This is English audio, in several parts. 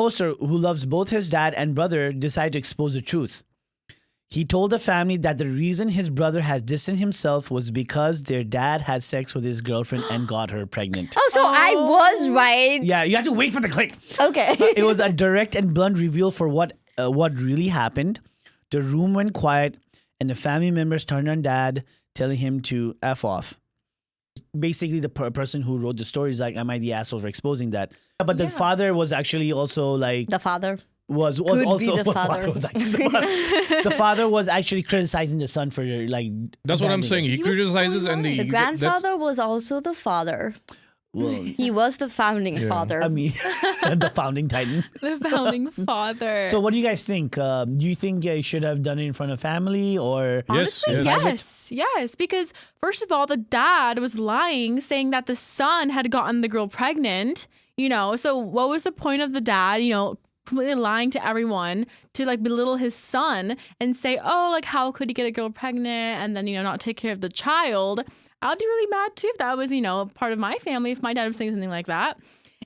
Poster, who loves both his dad and brother, decided to expose the truth. He told the family that the reason his brother has distanced himself was because their dad had sex with his girlfriend and got her pregnant. Oh, so I was right. Yeah, you have to wait for the click. Okay. It was a direct and blunt reveal for what really happened. The room went quiet, and the family members turned on dad, telling him to F off. Basically, the person who wrote the story is like, am I the asshole for exposing that? But the father was actually also like... The father. Was Could also be the father. The father was actually criticizing the son for like. That's what I'm saying. He criticizes and The grandfather was also the father. Well, He was the founding father. I mean, the founding titan. The founding father. So, what do you guys think? Do you think you should have done it in front of family or? Honestly, yes. Because first of all, the dad was lying, saying that the son had gotten the girl pregnant. So what was the point of the dad? Completely lying to everyone to like belittle his son and say, oh, like how could he get a girl pregnant and then not take care of the child. I'd be really mad too if that was part of my family, if my dad was saying something like that.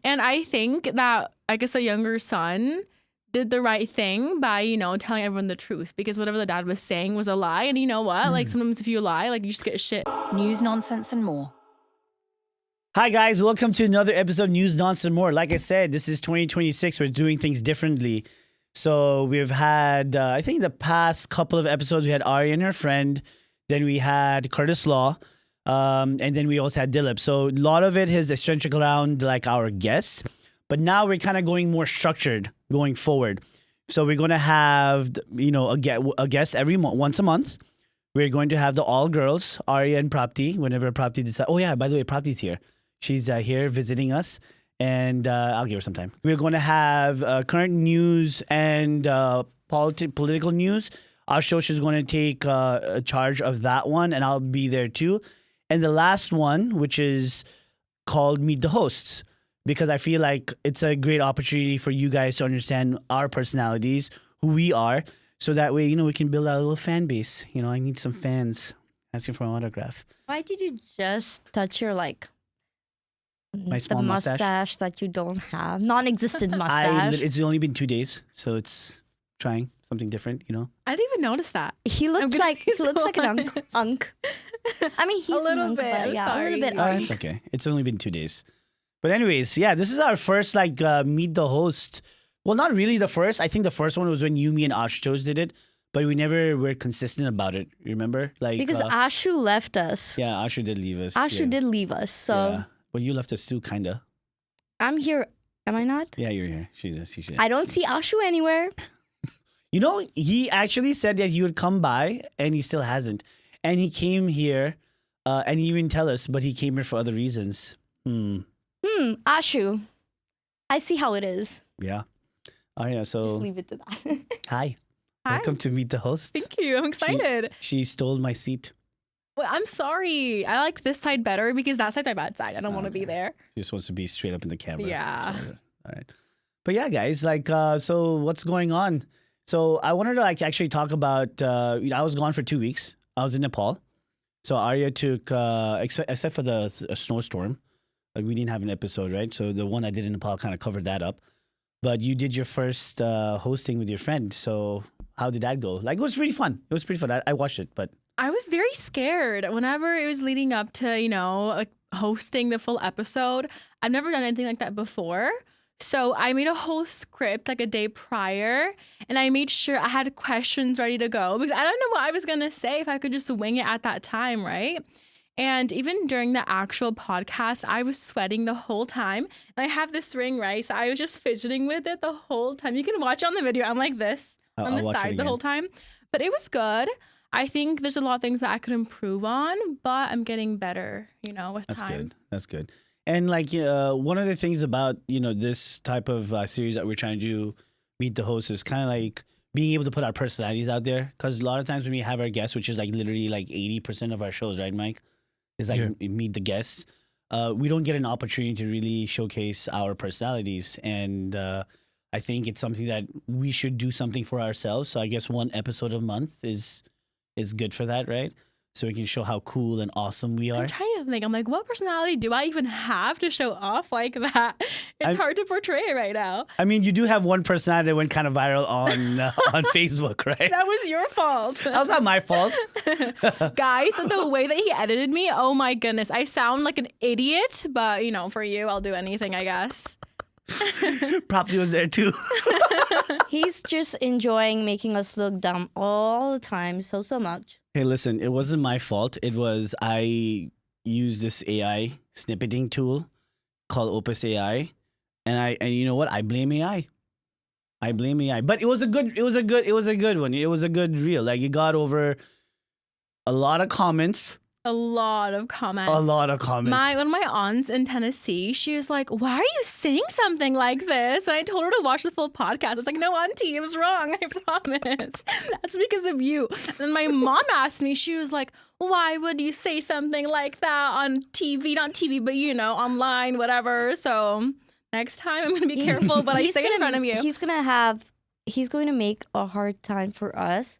And I think that I guess the younger son did the right thing by telling everyone the truth, because whatever the dad was saying was a lie. And you know what, like sometimes if you lie, like you just get shit. News, nonsense and more. Hi guys, welcome to another episode of News, Nonsense and More. Like I said, this is 2026. We're doing things differently. So we've had, I think the past couple of episodes, we had Arya and her friend. Then we had Curtis Law. And then we also had Dilip. So a lot of it is eccentric around like our guests. But now we're kind of going more structured going forward. So we're going to have, a guest once a month. We're going to have the all girls, Arya and Prapti, whenever Prapti decides. Oh yeah, by the way, Prapti's here. She's here visiting us, and I'll give her some time. We're going to have current news and political news. Ashosh is going to take charge of that one, and I'll be there too. And the last one, which is called Meet the Hosts, because I feel like it's a great opportunity for you guys to understand our personalities, who we are, so that way, we can build our little fan base. I need some fans asking for an autograph. Why did you just touch your My small mustache that you don't have? Non-existent mustache. It's only been 2 days, so it's trying something different, I didn't even notice that. He looks like an unk. I mean, he's A little an unk, bit, but I'm yeah, sorry. a little bit. it's okay. It's only been 2 days. But anyways, yeah, this is our first Meet the Host. Well, not really the first. I think the first one was when you, me, and Ashutosh did it, but we never were consistent about it. Remember? Because Ashu left us. Yeah, Ashu did leave us. Ashu did leave us, so... Yeah. But you left us too, kinda. I'm here. Am I not? Yeah, you're here. She I don't see Ashu anywhere. He actually said that he would come by, and he still hasn't. And he came here, and he didn't tell us, but he came here for other reasons. Ashu. I see how it is. Yeah. Oh, yeah, so... Just leave it to that. Hi. Hi. Welcome to Meet the Host. Thank you. I'm excited. She stole my seat. Well, I'm sorry. I like this side better because that side's my bad side. I don't want to be there. She just wants to be straight up in the camera. Yeah. All right. But yeah, guys, so what's going on? So I wanted to actually talk about, I was gone for 2 weeks. I was in Nepal. So Arya took, except for the snowstorm, we didn't have an episode, right? So the one I did in Nepal kind of covered that up. But you did your first hosting with your friend. So how did that go? It was pretty fun. It was pretty fun. I watched it, but... I was very scared whenever it was leading up to, hosting the full episode. I've never done anything like that before. So I made a whole script a day prior, and I made sure I had questions ready to go because I don't know what I was going to say if I could just wing it at that time, right? And even during the actual podcast, I was sweating the whole time. And I have this ring, right? So I was just fidgeting with it the whole time. You can watch it on the video. I'm like this on the side the whole time. But it was good. I think there's a lot of things that I could improve on, but I'm getting better, with time. That's good. And one of the things about, this type of series that we're trying to do, Meet the Host, is kind of like being able to put our personalities out there. Because a lot of times when we have our guests, which is literally 80% of our shows, right, Mike? Is meet the guests. We don't get an opportunity to really showcase our personalities. And I think it's something that we should do something for ourselves. So I guess one episode a month is good for that, right? so we can show how cool and awesome we are. I'm trying to think. I'm like, what personality do I even have to show off like that? It's hard to portray right now. I mean, you do have one personality that went kind of viral on Facebook, right? That was your fault. That was not my fault. Guys, the way that he edited me, oh my goodness. I sound like an idiot, but for you, I'll do anything, I guess. Prapti was there too. He's just enjoying making us look dumb all the time, so much. Hey, listen, it wasn't my fault. It was I used this AI snippeting tool called Opus AI, and you know what? I blame AI. I blame AI. But it was a good one. It was a good reel. Like it got over a lot of comments. A lot of comments. One of my aunts in Tennessee, she was like, why are you saying something like this? And I told her to watch the full podcast. I was like, no, auntie, it was wrong. I promise. That's because of you. And then my mom asked me, she was like, why would you say something like that on TV? Not TV, but online, whatever. So next time I'm going to be careful, but I say it in front of you. He's going to make a hard time for us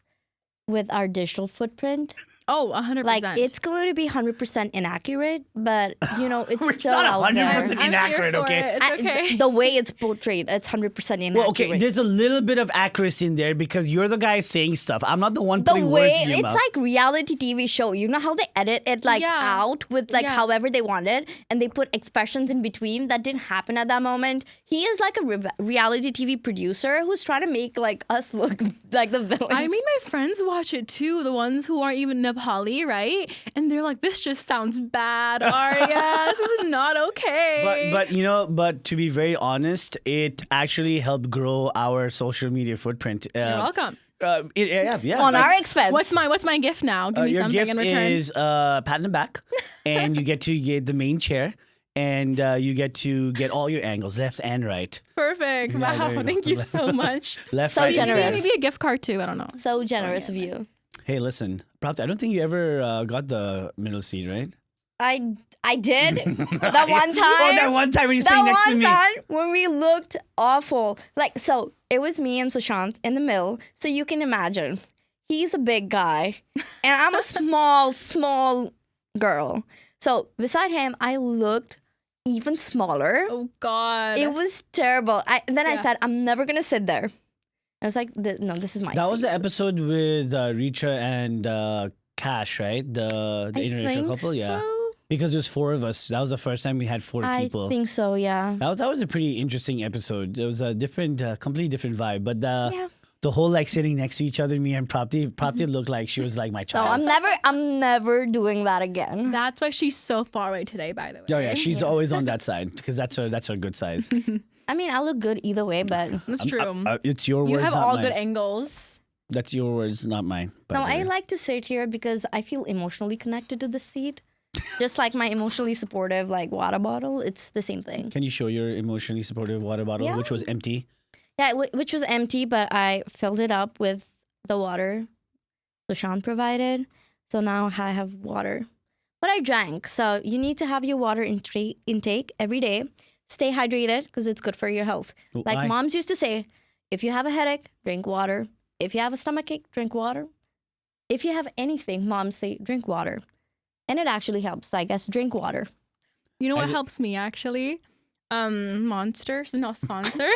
with our digital footprint. Oh, 100%. Like, it's going to be 100% inaccurate, but, it's still not out 100% there. inaccurate, okay? It's okay. The way it's portrayed, it's 100% inaccurate. Well, okay, there's a little bit of accuracy in there because you're the guy saying stuff. I'm not the one the putting way words in your it's mouth. like reality TV show. You know how they edit it out with however they want it, and they put expressions in between that didn't happen at that moment. He is like a reality TV producer who's trying to make like us look like the villains. I made my friends watch it too, the ones who aren't even Nepali, right? And they're like, this just sounds bad, Arya. This is not okay. But to be very honest, it actually helped grow our social media footprint. You're welcome. Yeah. On our expense. What's my gift now? Give me your something gift in return. is pat on the back, and you get to get the main chair, and you get to get all your angles, left and right. Perfect. Yeah, there Wow. you go. Thank you so much. Left, So right, generous. Maybe a gift card too. I don't know. So generous of you. Hey, listen, Prapti, I don't think you ever got the middle seat, right? I did that one time. Oh, that one time when you sitting next to me. That one time when we looked awful. Like, so it was me and Sushant in the middle. So you can imagine, he's a big guy, and I'm a small girl. So beside him, I looked even smaller. Oh God. It was terrible. I Yeah. said, I'm never gonna sit there. I was like, no, this is my That was seat. the episode with Richa and Cash, right? The I international think couple, yeah. so. Because it was 4 of us. That was the first time we had 4 I people. think so, yeah. That was a pretty interesting episode. It was a different, completely different vibe. But Yeah. the whole like sitting next to each other, me and Prapti looked like she was like my No, child. I'm never doing that again. That's why she's so far away today, by the way. Oh yeah, she's always on that side because that's her good size. I mean, I look good either way, but That's true. It's your You words, have not all mine. good angles. That's your words, not mine. by no, the I way. like to sit here because I feel emotionally connected to the seat. Just like my emotionally supportive like water bottle, it's the same thing. Can you show your emotionally supportive water bottle, Yeah. which was empty? Yeah, which was empty, but I filled it up with the water Sushant provided. So now I have water. But I drank. So you need to have your water intake every day. Stay hydrated because it's good for your health. Like Why? moms used to say, if you have a headache, drink water. If you have a stomachache, drink water. If you have anything, moms say, drink water. And it actually helps. I guess drink water. You know what I- helps me actually? Monsters, not sponsored.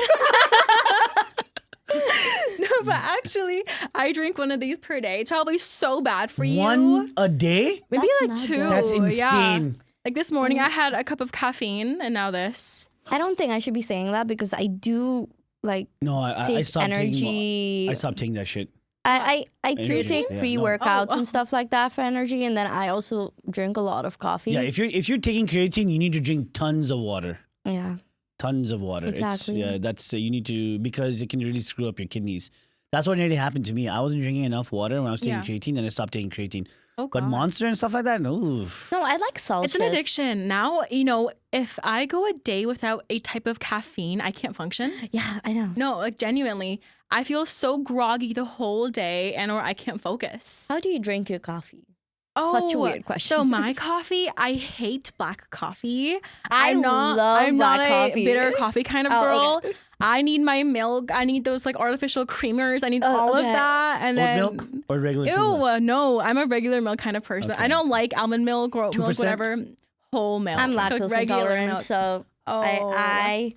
No, but actually, I drink one of these per day. It's probably so bad for you. One a day? Maybe That's like not 2. good. That's Yeah. insane. Like this morning, I had a cup of caffeine, and now this. I don't think I should be saying that because I do like No, I take stopped energy. taking. I stopped taking that shit. I do Energy, take yeah, no. pre-workouts Oh, and stuff like that for energy, and then I also drink a lot of coffee. Yeah, if you're taking creatine, you need to drink tons of water. Yeah. Tons of water. Exactly. It's, that's you need to because it can really screw up your kidneys. That's what nearly happened to me. I wasn't drinking enough water when I was taking Yeah. creatine, and I stopped taking creatine. Oh, But God. Monster and stuff like that, no. No, I like salt. It's an addiction. Now, if I go a day without a type of caffeine, I can't function. Yeah, I know. No, like genuinely, I feel so groggy the whole day or I can't focus. How do you drink your coffee? Such a weird question. So my coffee, I hate black coffee. I love black not coffee. a bitter coffee kind of Oh, girl. okay. I need my milk. I need those like artificial creamers. I need all of okay. that. And Oat then milk or regular tuna? ew, no, I'm a regular milk kind of person. Okay. I don't like almond milk or oat milk, 2%? whatever. Whole milk. I'm Like lactose regular intolerant, milk. so Oh. I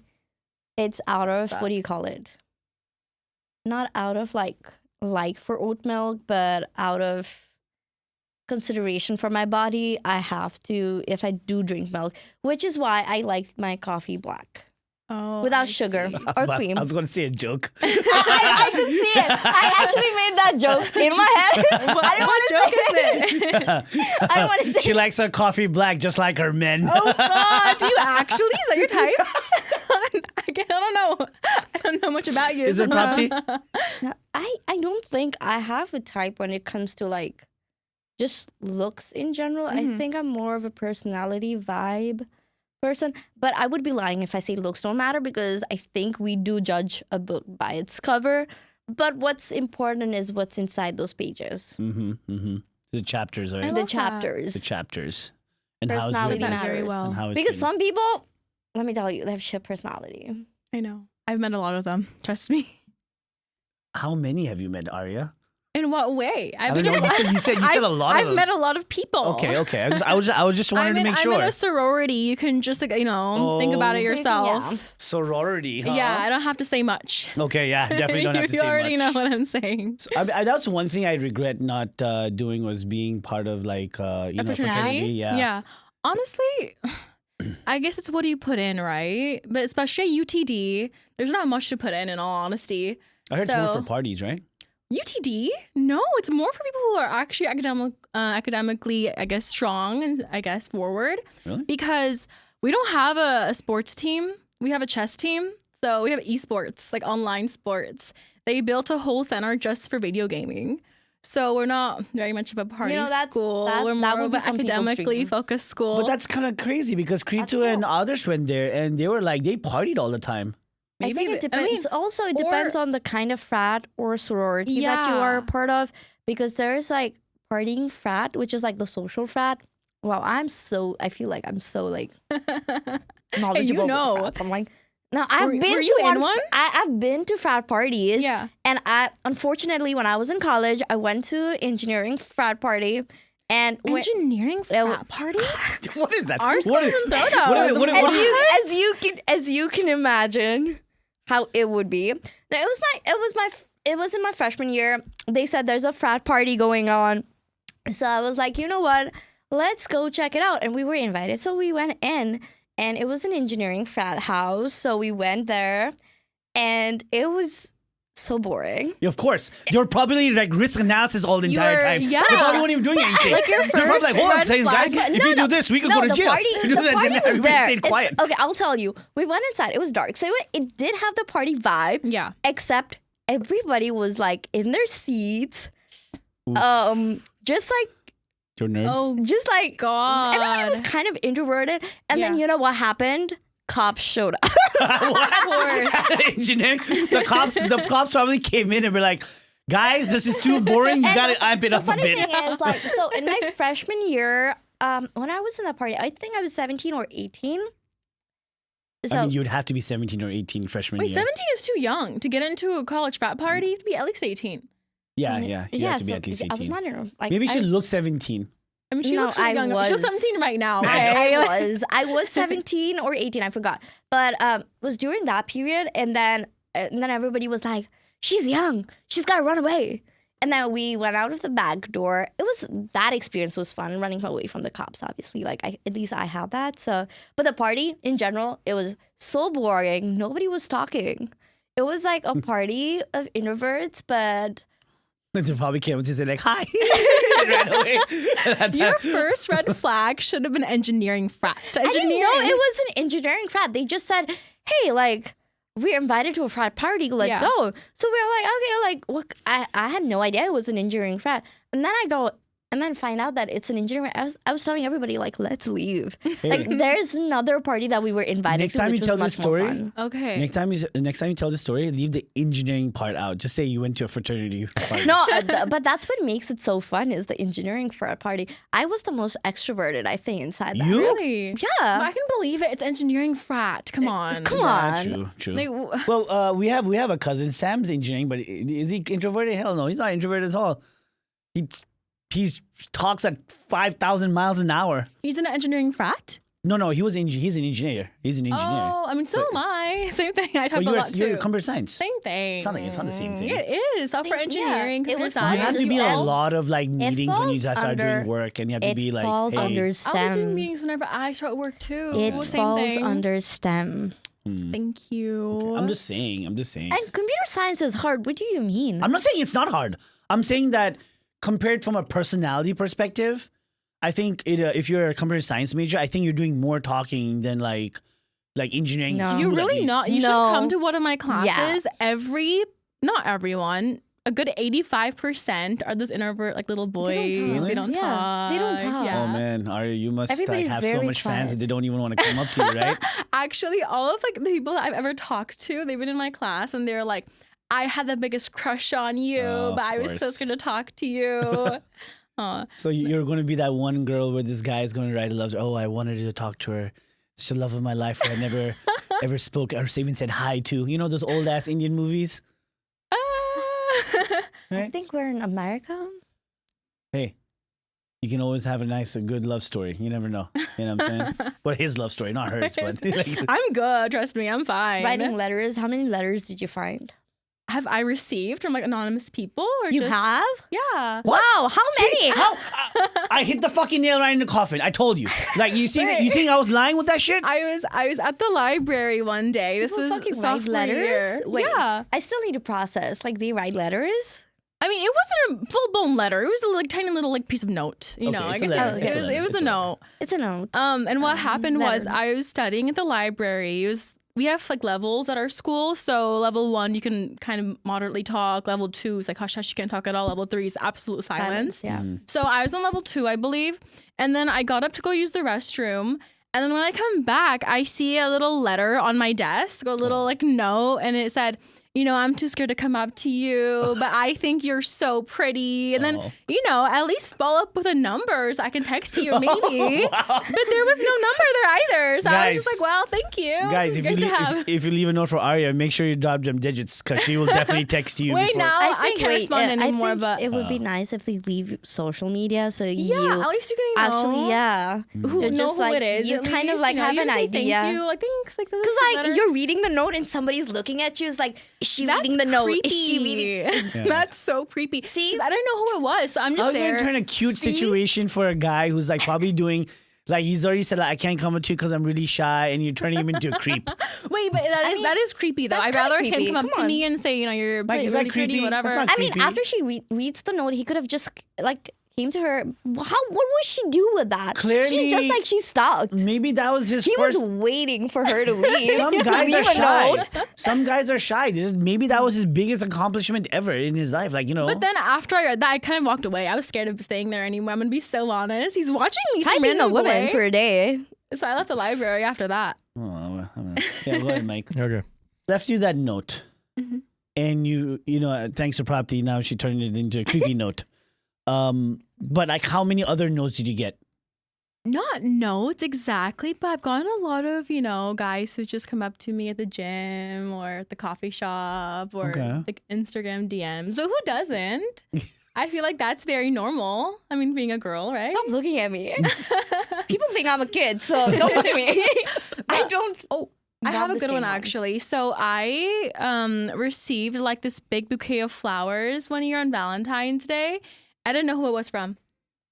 it's out of what do you Sucks. call it? Not out of like for oat milk, but out of consideration for my body, I have to if I do drink milk, which is why I like my coffee black Oh, without I sugar see. or cream. I was going to say a joke. I could see it. I actually made that joke in my head. I didn't want to joke say it. I don't want to say She likes her coffee black just like her men. Oh God, do you actually? Is that your type? I don't know. I don't know much about you. Is it Prapti? I don't think I have a type when it comes to like just looks in general. I think I'm more of a personality vibe person, but I would be lying if I say looks don't matter because I think we do judge a book by its cover. But what's important is what's inside those pages. The chapters, right? I The love that. chapters. The chapters. And Personality how's it matters. very well. and how it's Because been. some people, let me tell you, they have shit personality. I know. I've met a lot of them. Trust me. How many have you met, Arya? In what way? I don't know. You said a lot of I've them. met a lot of people. Okay. I was just wanting to make I'm sure. in a sorority. You can just like, think about it Oh. yourself. Yeah. Sorority, huh? Yeah, I don't have to say much. Okay, yeah, definitely don't have to You say already much. know what I'm saying. So, that's one thing I regret not doing was being part of like A fraternity. Yeah. Yeah. Honestly, I guess it's what do you put in, right? But especially UTD, there's not much to put in all honesty. I heard it's more So- for parties, right? UTD? No, it's more for people who are actually academically, I guess, strong and I guess forward. Really? Because we don't have a sports team. We have a chess team. So we have esports, like online sports. They built a whole center just for video gaming. So we're not very much of a party school. We're that more would of be an some people's academically dream. focused school. But that's kind of crazy because Kritu and others went there and they were like, they partied all the time. I think it I mean, depends. Also, it depends on the kind of frat or sorority that you Yeah. are a part of. Because there's like partying frat, which is like the social frat. Wow, I feel like I'm so like knowledgeable. know. With frats. I'm like, no, I've Were been you to in one? I've been to frat parties. Yeah. And unfortunately, when I was in college, I went to engineering frat party. And Engineering frat party? What is that? Ours What is- doesn't know those. what is- as you can imagine how it would be. It was in my freshman year. They said there's a frat party going on. So I was like, you know what? Let's go check it out. And we were invited. So we went in and it was an engineering frat house. So we went there and it was so boring. Yeah, of course. You're probably like risk analysis all the entire You're- time. yeah. They probably weren't even doing anything. Like your They're probably first like, hold on a red second, guys. flag. If you do this, we could go to the jail. Party, You do the that, party then was everybody there. stayed quiet. Okay, I'll tell you. We went inside. It was dark. So it did have the party vibe. Yeah. Except everybody was like in their seats. Just like You're nerds. Oh, just like God. everybody was kind of introverted. And then Yeah. you know what happened? Cops showed up. Engineering. The cops probably came in and were like, guys, this is too boring. You got to amp it up a Funny bit. thing is, like, so in my freshman year, when I was in that party, I think I was 17 or 18. So I mean, you'd have to be 17 or 18 freshman Wait, year. 17 is too young to get into a college frat party. You have to be at least 18. Yeah. You have to be so at least I was 18. not in like Maybe she I, looks 17. I mean, she No, looks really I young. was. She's 17 right now. I was 17 or 18, I forgot. But it was during that period, and then everybody was like, "She's young. She's gotta run away." And then we went out of the back door. That experience was fun, running away from the cops. Obviously, like at least I had that. So, but the party in general, it was so boring. Nobody was talking. It was like a party of introverts, but. They probably came up to say like, hi. And ran away. Your first red flag should have been engineering frat. I didn't know it was an engineering frat. They just said, "Hey, like we're invited to a frat party. Let's Yeah. go." So we were like, "Okay." Like, look, I had no idea it was an engineering frat. And then I go, and then find out that it's an engineering. I was telling everybody like, let's leave. Like there's another party that we were invited Next to, time which you tell was this much more story, fun. Okay. Next time you tell the story, leave the engineering part out. Just say you went to a fraternity party. No, but that's what makes it so fun is the engineering frat party. I was the most extroverted, I think, inside that. You? Really? Yeah. I can believe it. It's engineering frat. Come on. Come Yeah, on. true. Like, Well, we have a cousin. Sam's engineering, but is he introverted? Hell no, he's not introverted at all. He talks at 5,000 miles an hour. he's in an engineering frat? No, he's an engineer. He's an engineer. Oh, I mean, so am I. Same thing. I talk Well, a lot you're too. computer science. Same thing. It's not the same thing. It is. Software engineering, Yeah, it computer was You fun. have science. to be in a all- lot of like meetings when you falls start doing under- work, and you have to It be like, falls hey. under I'll be doing STEM. meetings whenever I start work too. It Same falls thing. under STEM. Thank you. I'm just saying. And computer science is hard. What do you mean? I'm not saying it's not hard. I'm saying that compared from a personality perspective, I think if you're a computer science major, I think you're doing more talking than like engineering. No. school, You're at really least. not. You should No. come to one of my classes. Not everyone. A good 85% are those introvert, like little boys. talk. They don't Yeah, talk. they don't talk. Yeah. Oh man, Arya, you must Everybody's have so very much fans quiet. that they don't even want to come up to you, right? Actually, all of like the people that I've ever talked to, they've been in my class and they're like, I had the biggest crush on you, Oh, but of I was so course. scared to talk to you. So you're going to be that one girl where this guy is going to write a love. Oh, I wanted to talk to her. It's the love of my life. Who I never ever spoke or even said hi to. You know those old ass Indian movies, I right? think we're in America. Hey, you can always have a good love story. You never know. You know what I'm saying? But his love story, not hers. But I'm good. Trust me, I'm fine. Writing letters. How many letters did you find? Have I received from like anonymous people? Or You just, have? Yeah. What? Wow, how many? See, I hit the fucking nail right in the coffin. I told you. Like you see, you think I was lying with that shit? I was at the library one day. This People was fucking write sophomore letters? year. Wait. Yeah. I still need to process. Like they write letters? I mean, it wasn't a full-blown letter. It was a like tiny little like piece of note. You Okay, know, I it's a guess letter. It's a it was letter. it was It's a a note. It's a note. And what happened was letter. I was studying at the library. We have like levels at our school. So level 1 you can kind of moderately talk. Level 2 is like hush hush, you can't talk at all. Level 3 is absolute silence. Yeah. So I was on level 2, I believe. And then I got up to go use the restroom. And then when I come back, I see a little letter on my desk, a little like note, and it said, you know, I'm too scared to come up to you, but I think you're so pretty. And then, you know, at least follow up with a number so I can text you maybe. But there was no number there either. So I was just Guys. like, well, thank you. Guys, This if is you, great to have. if you leave a note for Arya, make sure you drop them digits because she will definitely text you. Wait, before. now I can't respond anymore, I think but it would be nice if they leave social media so yeah, you at least you can, you know, actually, yeah. who You're know just who like, it is. You at kind of least, like you know, have you an can say idea. Thank you. Like, thanks. Like, Because like you're reading the note and somebody's looking at you. It's like, is she reading the note? Is she reading? That's so creepy. See? 'Cause I don't know who it was, so I'm just How are you there. gonna turn a cute See? situation for a guy who's like probably doing like he's already said like I can't come up to you because I'm really shy, and you're turning him into a creep. Wait, but that is creepy though. that's I'd kinda rather creepy. him come up Come to on. me and say, you know, you're Like, is really that pretty, creepy? whatever. That's not I mean, creepy. after she reads the note, he could have just like came to her. What would she do with that? Clearly- she's just like she's stuck. Maybe that was his He first. was waiting for her to leave. Some to guys are leave a shy. note. Some guys are shy. Maybe that was his biggest accomplishment ever in his life. Like, you know. But then after I read that, I kind of walked away. I was scared of staying there anymore. I'm gonna be so honest. He's watching me. Some Typing a random woman boy. for a day. So I left the library after that. Oh, well, I don't know. Yeah, go ahead, Mike. Okay. Left you that note, and you know, thanks to Prapti, now she turned it into a creepy note. But like, how many other notes did you get? Not notes exactly, but I've gotten a lot of, you know, guys who just come up to me at the gym or at the coffee shop or Okay. like Instagram DMs. So who doesn't? I feel like that's very normal. I mean, being a girl, right? Stop looking at me. People think I'm a kid, so don't look at me. I don't. Oh, I Not have a the good same one actually. So I received like this big bouquet of flowers one year on Valentine's Day. I didn't know who it was from.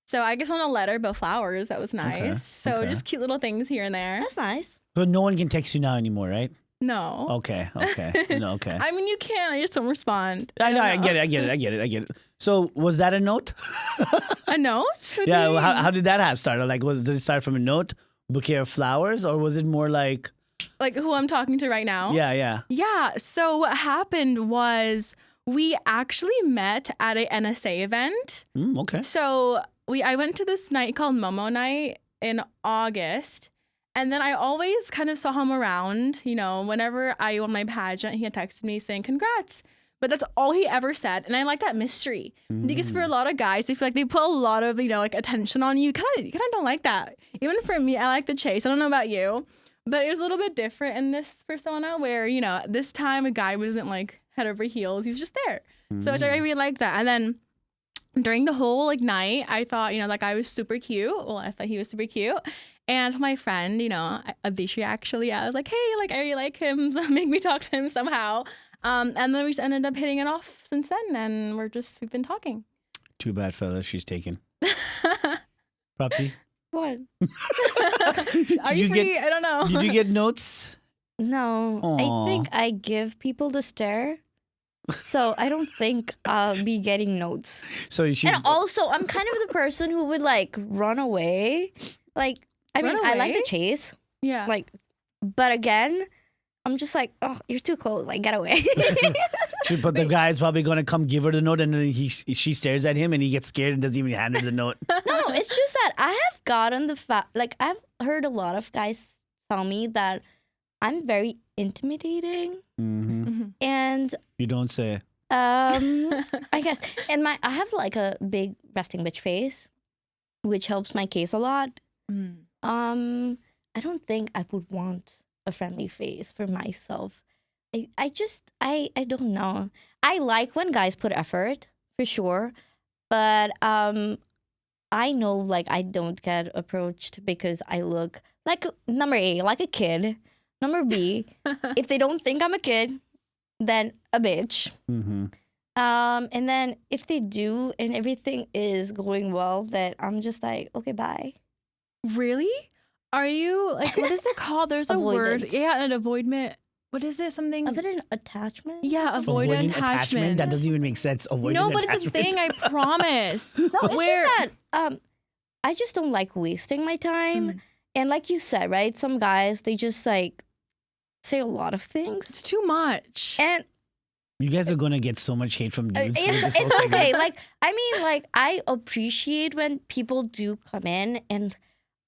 So I guess on a letter, but flowers. That was nice. Okay, So okay. just cute little things here and there. That's nice. But no one can text you now anymore, right? No. Okay. No, okay. I mean, you can. I just don't respond. I know. don't I get it. So was that a note? A note? What do Yeah. you Well, mean? how did that have started? Like, did it start from a note, bouquet of flowers, or was it more like? Like who I'm talking to right now? Yeah. Yeah. So what happened was we actually met at a NSA event. Okay. So I went to this night called Momo Night in August. And then I always kind of saw him around, you know, whenever I won my pageant, he had texted me saying, congrats. But that's all he ever said. And I like that mystery. Because for a lot of guys, I feel like they put a lot of, you know, like attention on you. Kind of don't like that. Even for me, I like the chase. I don't know about you. But it was a little bit different in this persona where, you know, this time a guy wasn't like head over heels. He was just there. So which I really like that. And then during the whole like night, I thought, you know, that guy was super cute. Well, I thought he was super cute. And my friend, you know, Adisha actually, I was like, hey, like I really like him. So make me talk to him somehow. And then we just ended up hitting it off since then. And we've been talking. Too bad, fella. She's taken. Prapti? What? Are you free? I don't know. Did you get notes? No, Aw. I think I give people the stare. So I don't think I'll be getting notes. So you should. And also, I'm kind of the person who would like run away. Like, I mean, Run I like away? the chase. Yeah. Like, but again, I'm just like, oh, you're too close. Like, get away. But the guy's probably gonna come give her the note, and then she stares at him, and he gets scared and doesn't even hand her the note. No, it's just that I have gotten the fact. Like, I've heard a lot of guys tell me that I'm very intimidating, and You don't say. I guess, and I have like a big resting bitch face, which helps my case a lot. I don't think I would want a friendly face for myself. I don't know. I like when guys put effort for sure, but I know like I don't get approached because I look like number A, like a kid. Number B, if they don't think I'm a kid, then a bitch. And then if they do and everything is going well, then I'm just like, okay, bye. Really? Are you like, what is it called? There's a word. Avoidant. Yeah, an avoidment. What is it? Something. Avoidant attachment? Yeah, avoidant attachment. That doesn't even make sense. Avoidant No, but attachment. it's a thing, I promise. No, it's Where- just that I just don't like wasting my time. And like you said, right? Some guys, they just like say a lot of things. It's too much. And You guys are gonna get so much hate from dudes. for this it's whole segment. okay. Like, I mean, like, I appreciate when people do come in, and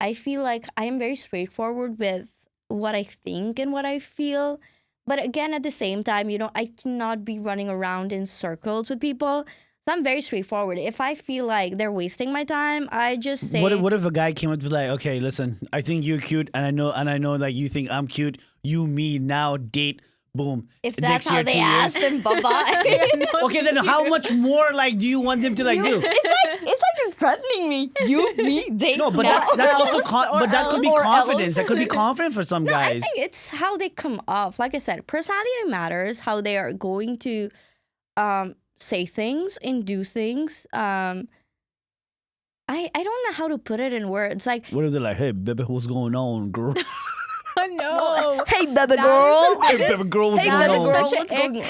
I feel like I am very straightforward with what I think and what I feel. But again, at the same time, you know, I cannot be running around in circles with people. So I'm very straightforward. If I feel like they're wasting my time, I just say, What if a guy came up to be like, okay, listen, I think you're cute, and I know like you think I'm cute. You, me, now date. Boom. if Next that's how year, they 2 years. ask, then bye-bye. Okay, then how much more like do you want them to like do? It's like you're threatening me. You, me, date. No, but now. that's also but that could be Or confidence. else. That could be confident for some No, I guys. think it's how they come off. Like I said, personality matters. How they are going to say things and do things. I don't know how to put it in words. Like, What if they're like, hey, baby, what's going on, girl? No. hey, baby That girl. is Hey, baby girl, what's Hey, going baby on? girl, Such a what's going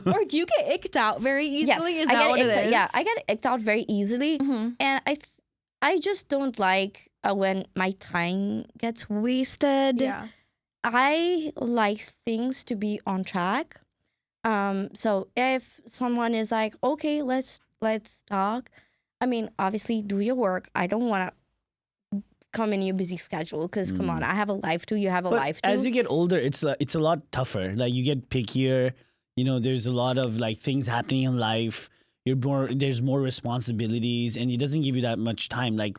on? Or do you get icked out very easily? Yes, Is that what it is? Yeah, I get icked out very easily, Mhm. and I just don't like when my time gets wasted. Yeah. I like things to be on track. So if someone is like, okay, let's talk. I mean, obviously, do your work. I don't want to come in your busy schedule because come on, I have a life too. You have a But life too. as you get older, it's a lot tougher. Like you get pickier. You know, there's a lot of like things happening in life. There's more responsibilities, and it doesn't give you that much time. Like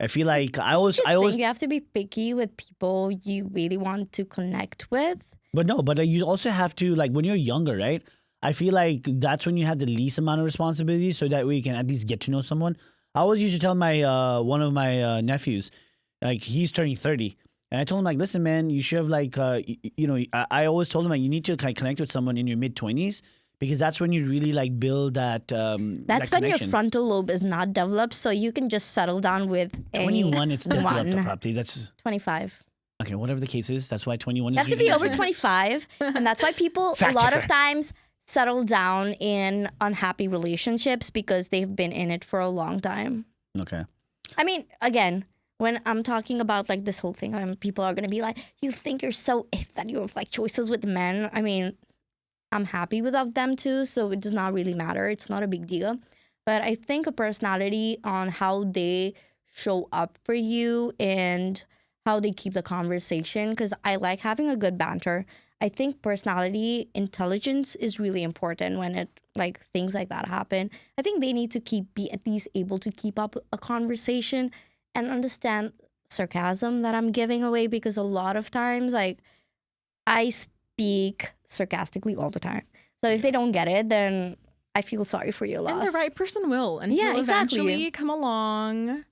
I feel like I always think you have to be picky with people you really want to connect with. But no, but you also have to, like, when you're younger, right? I feel like that's when you have the least amount of responsibility, so that way you can at least get to know someone. I always used to tell my one of my nephews, like, he's turning 30. And I told him, like, listen, man, you should have, like, I always told him, like, you need to kind of connect with someone in your mid-20s, because that's when you really, like, build that That's that when your connection. frontal lobe is not developed, so you can just settle down with 21, it's developed, one. Prapti. That's, 25. okay, whatever the case is, that's why 21 You is have to be really over good. 25, and that's why people Fact a lot checker. of times settle down in unhappy relationships because they've been in it for a long time. Okay. I mean, again, when I'm talking about like this whole thing, people are gonna be like, "You think you're so if that you have like choices with men." I mean, I'm happy without them too, so it does not really matter. It's not a big deal. but I think a personality on how they show up for you and how they keep the conversation, because I like having a good banter. I think personality intelligence is really important when it like things like that happen. I think they need to be at least able to keep up a conversation and understand sarcasm that I'm giving away, because a lot of times like I speak sarcastically all the time. So if they don't get it, then I feel sorry for your loss. And the right person will, and Yeah, he'll exactly. eventually come along.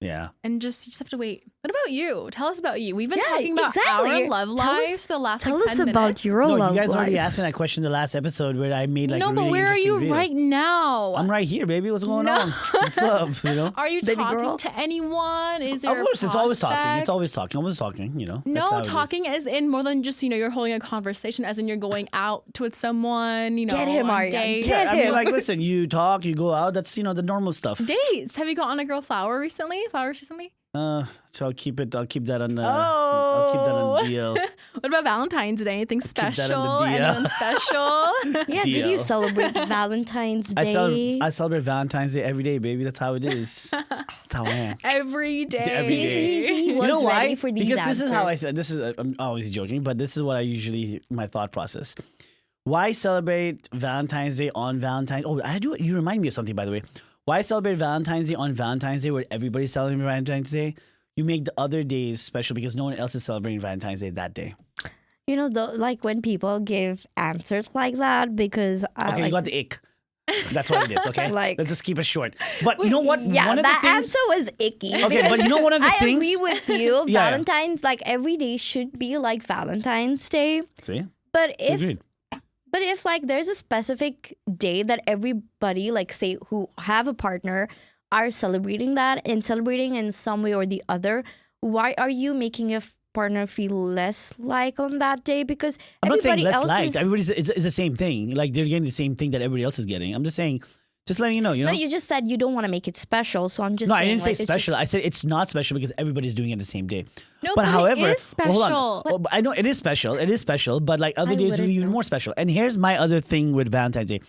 Yeah. And you just have to wait. What about you? Tell us about you. We've been Yeah, talking about exactly. our love Tell us- lives the last Tell like us 10 about minutes. your No, love you guys already life. asked me that question the last episode where I made like No, a but really where are interesting you video. right now? I'm right here, baby. What's going No. on? What's up? You know? Are you Baby talking girl. to anyone? Is there Of course, a it's always talking. It's prospect? always talking. Always talking. You know. That's how No, it is. talking as in more than just, you're holding a conversation, as in you're going out with someone, Get him, on Arya. dates. Get Yeah, I mean, him. like, listen, you talk, you go out. That's the normal stuff. Dates. Have you gotten a girl flowers recently? So I'll keep that on. I'll keep that on the deal. What about Valentine's Day? Anything keep that on the special? DL. Anyone special? Yeah, did you Deal. celebrate Valentine's Day? I celebrate Valentine's Day every day, baby. That's how it is. That's how I am. Every day. Every day. He was You know why? ready for these Because this is how I. answers. This is I'm always joking, but this is what I usually my thought process. Why celebrate Valentine's Day on Valentine's? Oh, I do. You remind me of something, by the way. Why celebrate Valentine's Day on Valentine's Day, where everybody's celebrating Valentine's Day? You make the other days special because no one else is celebrating Valentine's Day that day. You know, like when people give answers like that, because I Okay, like, you got the ick. That's what it is. Okay, Like- let's just keep it short. But you know what? yeah, one of that the things. answer was icky. Okay, but you know one of the I things. agree with you. Yeah. Valentine's, like every day should be like Valentine's Day. See, But agreed. if like there's a specific day that everybody like say who have a partner are celebrating that and celebrating in some way or the other, why are you making your partner feel less like on that day? Because I'm not saying everybody less else liked. is. Everybody's it's the same thing. Like they're getting the same thing that everybody else is getting. I'm just saying, just letting you know. You know. No, you just said you don't want to make it special, so I'm just. No, saying, I didn't say like, it's special. just- I said it's not special because everybody's doing it the same day. No, but but however, it is well, hold on. special. Well, I know it is special. It is special, but like other I days will wouldn't be even know. more special. And here's my other thing with Valentine's Day.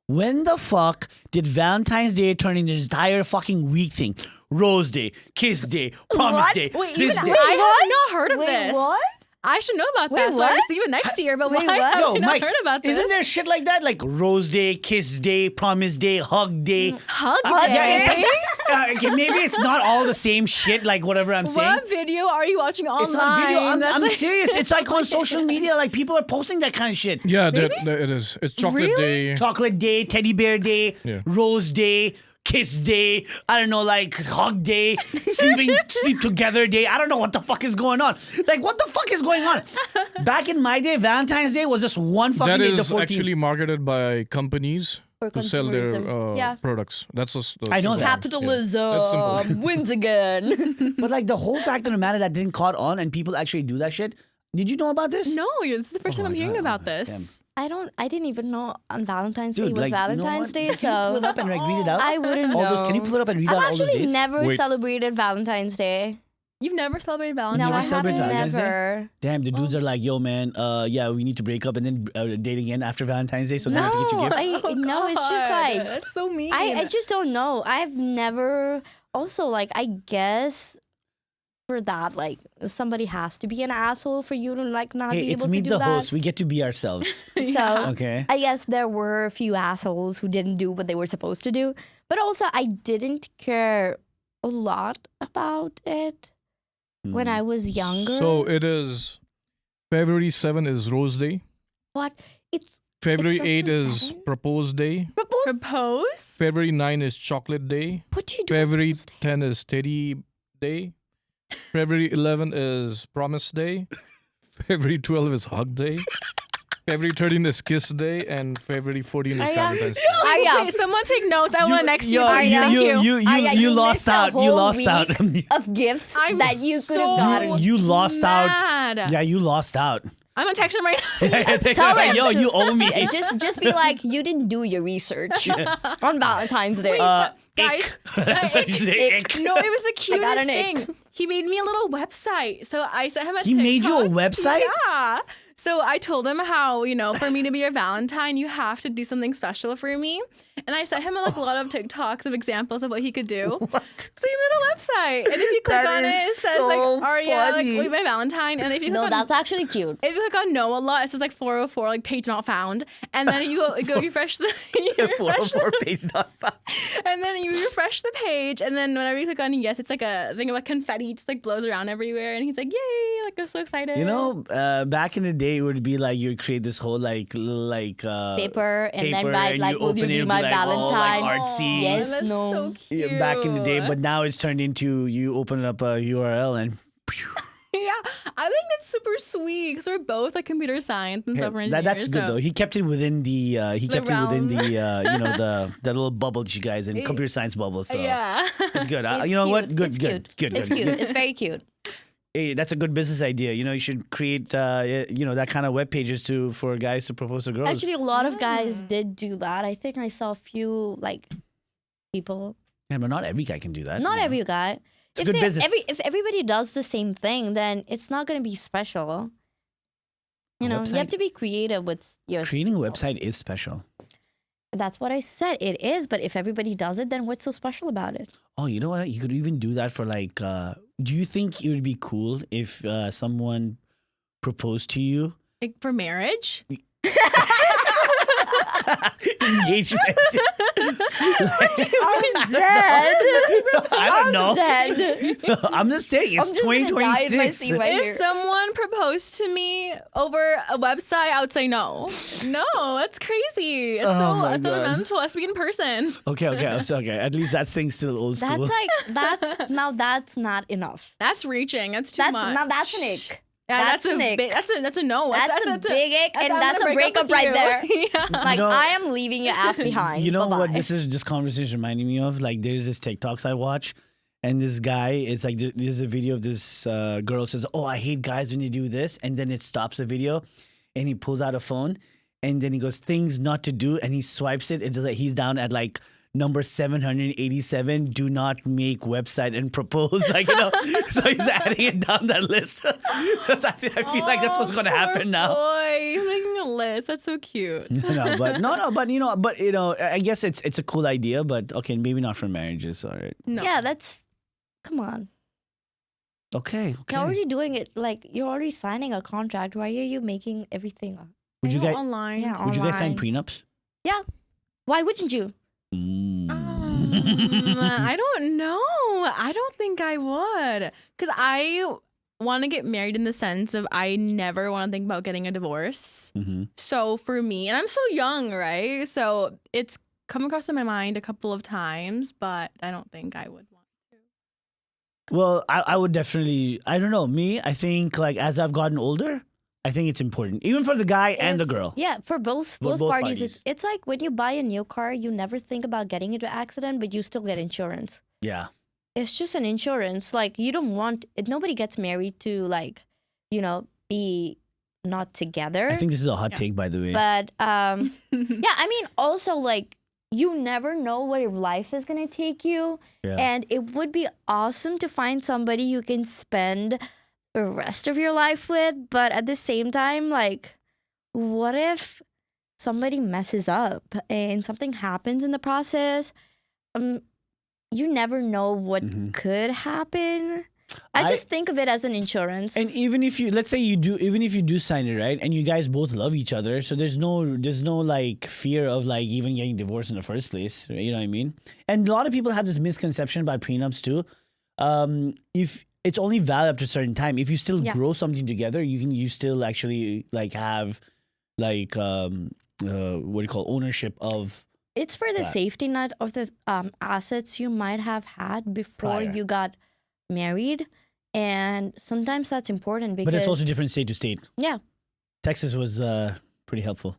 When the fuck did Valentine's Day turn into this entire fucking week thing? Rose Day, Kiss Day, Promise What? Day, Wait, this even day. I have not heard of Wait, this. what? I should know about Wait, that, so I what? just leave it next year. But Wait, why what? have Yo, I not Mike, heard about this? isn't there shit like that? Like Rose Day, Kiss Day, Promise Day, Hug Day. Hug Yeah, Day? it's like, okay, maybe it's not all the same shit, like whatever I'm saying. What video are you watching online? It's not video. I'm That's serious. It's like on social media. Like people are posting that kind of shit. Yeah, that it is. It's chocolate Really? day. Chocolate Day, Teddy Bear Day, Yeah. Rose Day, Kiss Day. I don't know, like Hug Day, sleep together Day. I don't know what the fuck is going on. Like what the fuck is going on? Back in my day, Valentine's Day was just one fucking That day. The is 14th. actually marketed by companies For to sell their consumerism. Yeah. products. That's just the I know simple- that. That's simple. wins again. But like the whole fact of the matter that didn't caught on and people actually do that shit. Did you know about this? No, this is the first Oh time I'm my hearing God. about Oh, this. I didn't even know on Valentine's Day Dude, was like, you know Valentine's what? Day, Can you pull it so up and like, read it out? I wouldn't all know. those, can you pull it up and read I've out all those actually days? never Wait. celebrated Valentine's Day. You've never celebrated No, Valentine's never I Day? celebrate have Valentine's Day? never. Damn, the dudes are like, yo, man, yeah, we need to break up and then date again after Valentine's Day so they don't have to get you No, gifts. no, it's just like That's so mean. I just don't know. I've never. Also, like I guess for that, like somebody has to be an asshole for you to like not Hey, be it's able to meet do the that. host. We get to be ourselves. So Okay. I guess there were a few assholes who didn't do what they were supposed to do, but also I didn't care a lot about it when I was younger. So it is February 7 is Rose Day. What? It's February starts 8 with is 7? Propose Day. Propose? February 9 is Chocolate Day. what do you do? February on Thursday? 10 is Teddy Day. February 11 is Promise Day. February 12 is Hug Day. February 13 is Kiss Day. And February 14 is Arya? Valentine's Day. Arya, Wait, someone take notes. I want to next Yo, year. Thank you. Arya, you you lost missed a out. You whole lost out. week of gifts I'm that you could so have gotten. You lost out. mad. Yeah, you lost out. I'm gonna text him right now. Tell him Yo, to- you owe me. Just be like, you didn't do your research on Valentine's Day. Guys, That's what you say. Ick. no, it was the got cutest an ick. thing. He made me a little website. So I sent him a He made you a TikTok. website? Yeah. So I told him how, for me to be your Valentine, you have to do something special for me. And I sent him a lot of TikToks of examples of what he could do. What? So he made a website. And if you click That on it, is it says so Arya, funny. my Valentine. And if you click No, on that's actually cute. if you click on no a lot, it says 404, page not found. And then you go refresh the you refresh 404 page not found. and then you refresh the page, and then whenever you click on yes, it's a thing of confetti just blows around everywhere, and he's like, yay, I'm so excited. Back in the day, it would be you'd create this whole Paper and then paper, write and you will you open it, be it'd my be Valentine? artsy. Yes, that's no. so cute. Yeah, back in the day, but now it's turned into you open up a URL and yeah, I think that's super sweet because we're both computer science and software engineers. that's good so- though. He kept it within the the little bubble that you guys in computer science bubble. So Yeah. it's good. It's You know what? cute. Good, It's good, cute. good, It's good. cute. It's very cute. Hey, that's a good business idea. You should create that kind of web pages for guys to propose to girls. Actually, a lot of guys did do that. I think I saw a few people. yeah, but not every guy can do that. Not you know? every guy. It's a good business. If everybody does the same thing, then it's not going to be special. You have website? to be creative with your. Creating a website is special. That's what I said. It is, but if everybody does it, then what's so special about it? Oh, you know what? You could even do that for do you think it would be cool if someone proposed to you? For marriage? Engagement. I'm dead. I don't know. Dead. I'm just saying, it's I'm just gonna die in my 2026. seat right If here. someone proposed to me over a website, I would say no. No, that's crazy. It's Oh my so God. sentimental. It has to be in person. Okay. At least that thing's still old school. That's not enough. That's reaching. That's too much. That's an ick. Yeah, that's that's an a ick. big, that's a no. That's a big ick, and I'm that's gonna a breakup with right you. there. Yeah. Like, know- I am leaving your ass behind. You know what Bye-bye. this conversation reminding me of? There's this TikToks I watch, and this guy, it's there's a video of this girl says, "Oh, I hate guys when you do this," and then it stops the video, and he pulls out a phone, and then he goes, "Things not to do," and he swipes it. It's he's down at number 787. Do not make website and propose. So he's adding it down that list. 'Cause I feel like that's what's going to happen now. Boy, he's making a list. That's so cute. I guess it's a cool idea, but okay, maybe not for marriages. All right. No. Yeah, come on. Okay. You're already doing it. You're already signing a contract. Why are you making everything up? Would you guys online? Yeah, would you guys sign online. prenups? Yeah. Why wouldn't you? I don't know. I don't think I would. Because I want to get married in the sense of I never want to think about getting a divorce. Mm-hmm. So for me, and I'm so young, right? So it's come across in my mind a couple of times, but I don't think I would want to. Well, I would definitely. I don't know. Me, I think as I've gotten older, I think it's important, even for the guy and the girl. Yeah, for both both parties. parties. It's like when you buy a new car, you never think about getting into an accident, but you still get insurance. Yeah. It's just an insurance. You don't want it. Nobody gets married to be not together. I think this is a hot take, by the way. But yeah, I mean, also you never know where life is gonna take you, Yeah. and it would be awesome to find somebody you can spend the rest of your life with. But at the same time, what if somebody messes up and something happens in the process? You never know what could happen. I just think of it as an insurance. And even if you, let's say you do sign it, right, and you guys both love each other, so there's no fear of even getting divorced in the first place. You know what I mean? And a lot of people have this misconception about prenups too. If it's only valid up to a certain time, if you still grow something together, you still actually have what do you call ownership of. It's for the safety net of the assets you might have had before Prior. you got married. And sometimes that's important because... But it's also different state to state. Yeah. Texas was pretty helpful.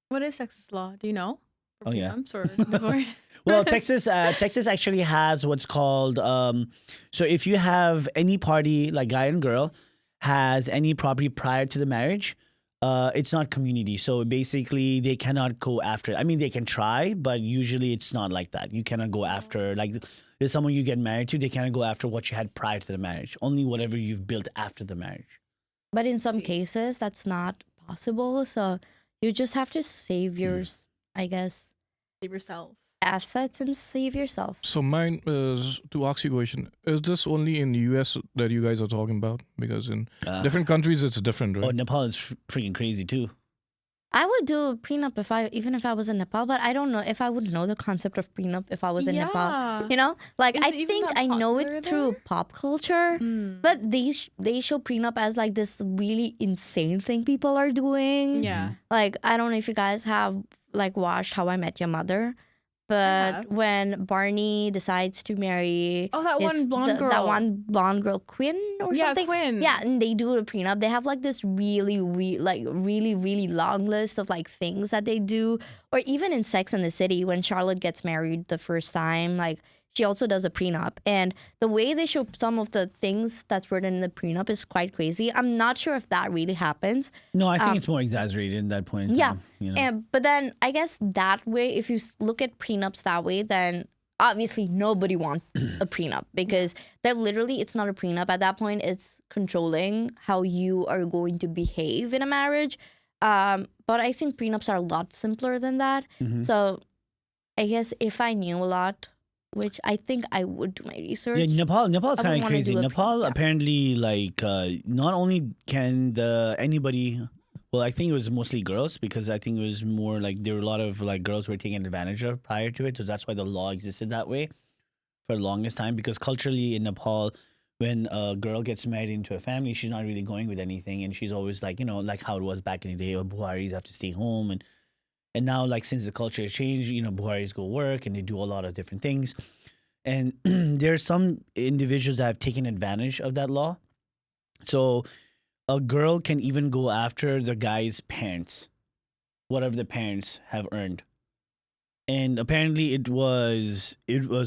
What is Texas law? Do you know? For Oh, yeah. prenups or divorce? Well, Texas actually has what's called so if you have any party, guy and girl, has any property prior to the marriage, it's not community. So basically they cannot go after. I mean, they can try, but usually it's not like that. You cannot go after, there's someone you get married to, they cannot go after what you had prior to the marriage. Only whatever you've built after the marriage. But in some See. cases, that's not possible. So you just have to save your, I guess, Save yourself. assets and save yourself. So mine is to ask you a question. Is this only in US that you guys are talking about? Because in different countries it's different, right? Oh, Nepal is freaking crazy too. I would do a prenup even if I was in Nepal, but I don't know if I would know the concept of prenup if I was in Nepal. You know, like Is I it even think that I know popular it through there? pop culture, but they show prenup as like this really insane thing people are doing. Yeah. Like I don't know if you guys have like watched How I Met Your Mother. But have. when Barney decides to marry that one blonde girl. that one blonde girl, Quinn or Yeah, something, Quinn. yeah, and they do a prenup. They have like this really really long list of like things that they do, or even in Sex and the City when Charlotte gets married the first time, like she also does a prenup, and the way they show some of the things that's written in the prenup is quite crazy. I'm not sure if that really happens. No, I think it's more exaggerated in that point. in Yeah. time, you know. And but then I guess that way, if you look at prenups that way, then obviously nobody wants a prenup because that literally it's not a prenup at that point. It's controlling how you are going to behave in a marriage. But I think prenups are a lot simpler than that. Mhm. So I guess if I knew a lot, which I think I would do my research. Yeah, Nepal's I would kind of wanna crazy. do a Nepal yeah. apparently like not only can anybody, well, I think it was mostly girls because I think it was more like there were a lot of like girls who were taken advantage of prior to it, so that's why the law existed that way for the longest time. Because culturally in Nepal, when a girl gets married into a family, she's not really going with anything, and she's always like like how it was back in the day, Buharis have to stay home and now, like, since the culture has changed, Buharis go work and they do a lot of different things. And there are some individuals that have taken advantage of that law. So a girl can even go after the guy's parents, whatever the parents have earned. And apparently it was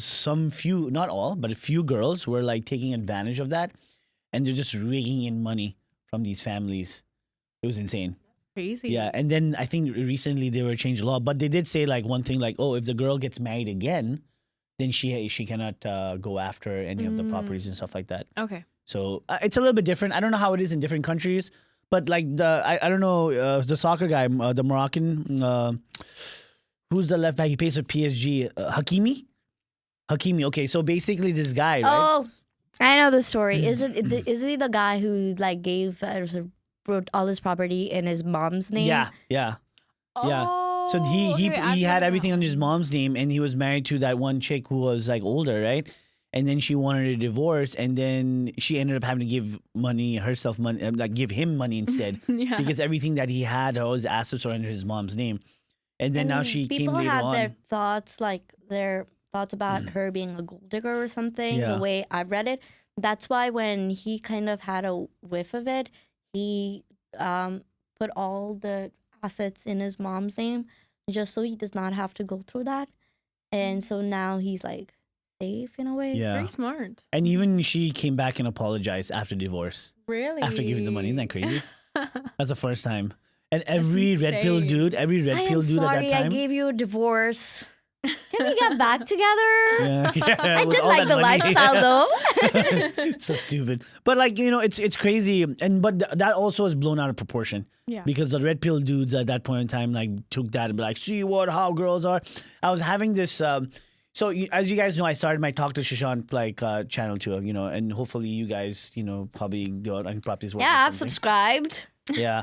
some few, not all, but a few girls were like taking advantage of that. And they're just raking in money from these families. It was insane. Crazy. Yeah, and then I think recently they were changed the law, but they did say like one thing like, oh, if the girl gets married again, then she cannot go after any of the properties and stuff like that. Okay. So it's a little bit different. I don't know how it is in different countries, but like I don't know the soccer guy, the Moroccan, who's the left back? He plays for PSG. Hakimi. Okay, so basically this guy, right? Oh, I know the story. Is he the guy who like wrote all his property in his mom's name? Yeah. Yeah. So he had everything under his mom's name, and he was married to that one chick who was like older, right? And then she wanted a divorce, and then she ended up having to give herself money, like give him money instead, Yeah. because everything that he had, all his assets were under his mom's name. And then now she came people later had on. their thoughts about her being a gold digger or something. Yeah. The way I've read it, that's why when he kind of had a whiff of it, he put all the assets in his mom's name just so he does not have to go through that. And so now he's like safe in a way. Yeah. Very smart. And even she came back and apologized after divorce, Really? after giving the money. Isn't that crazy? That's the first time. And every red pill insane. dude, I am at sorry that I time. gave you a divorce. Can we get back together? Yeah, I with did all like that the money. lifestyle though. So stupid. But like, it's crazy. But that also is blown out of proportion. Yeah. Because the red pill dudes at that point in time like took that and be like, see how girls are. I was having this as you guys know, I started my Talk to Sushant channel too, and hopefully you guys, probably do it on Prapti's work. or Yeah, I've something. subscribed. Yeah.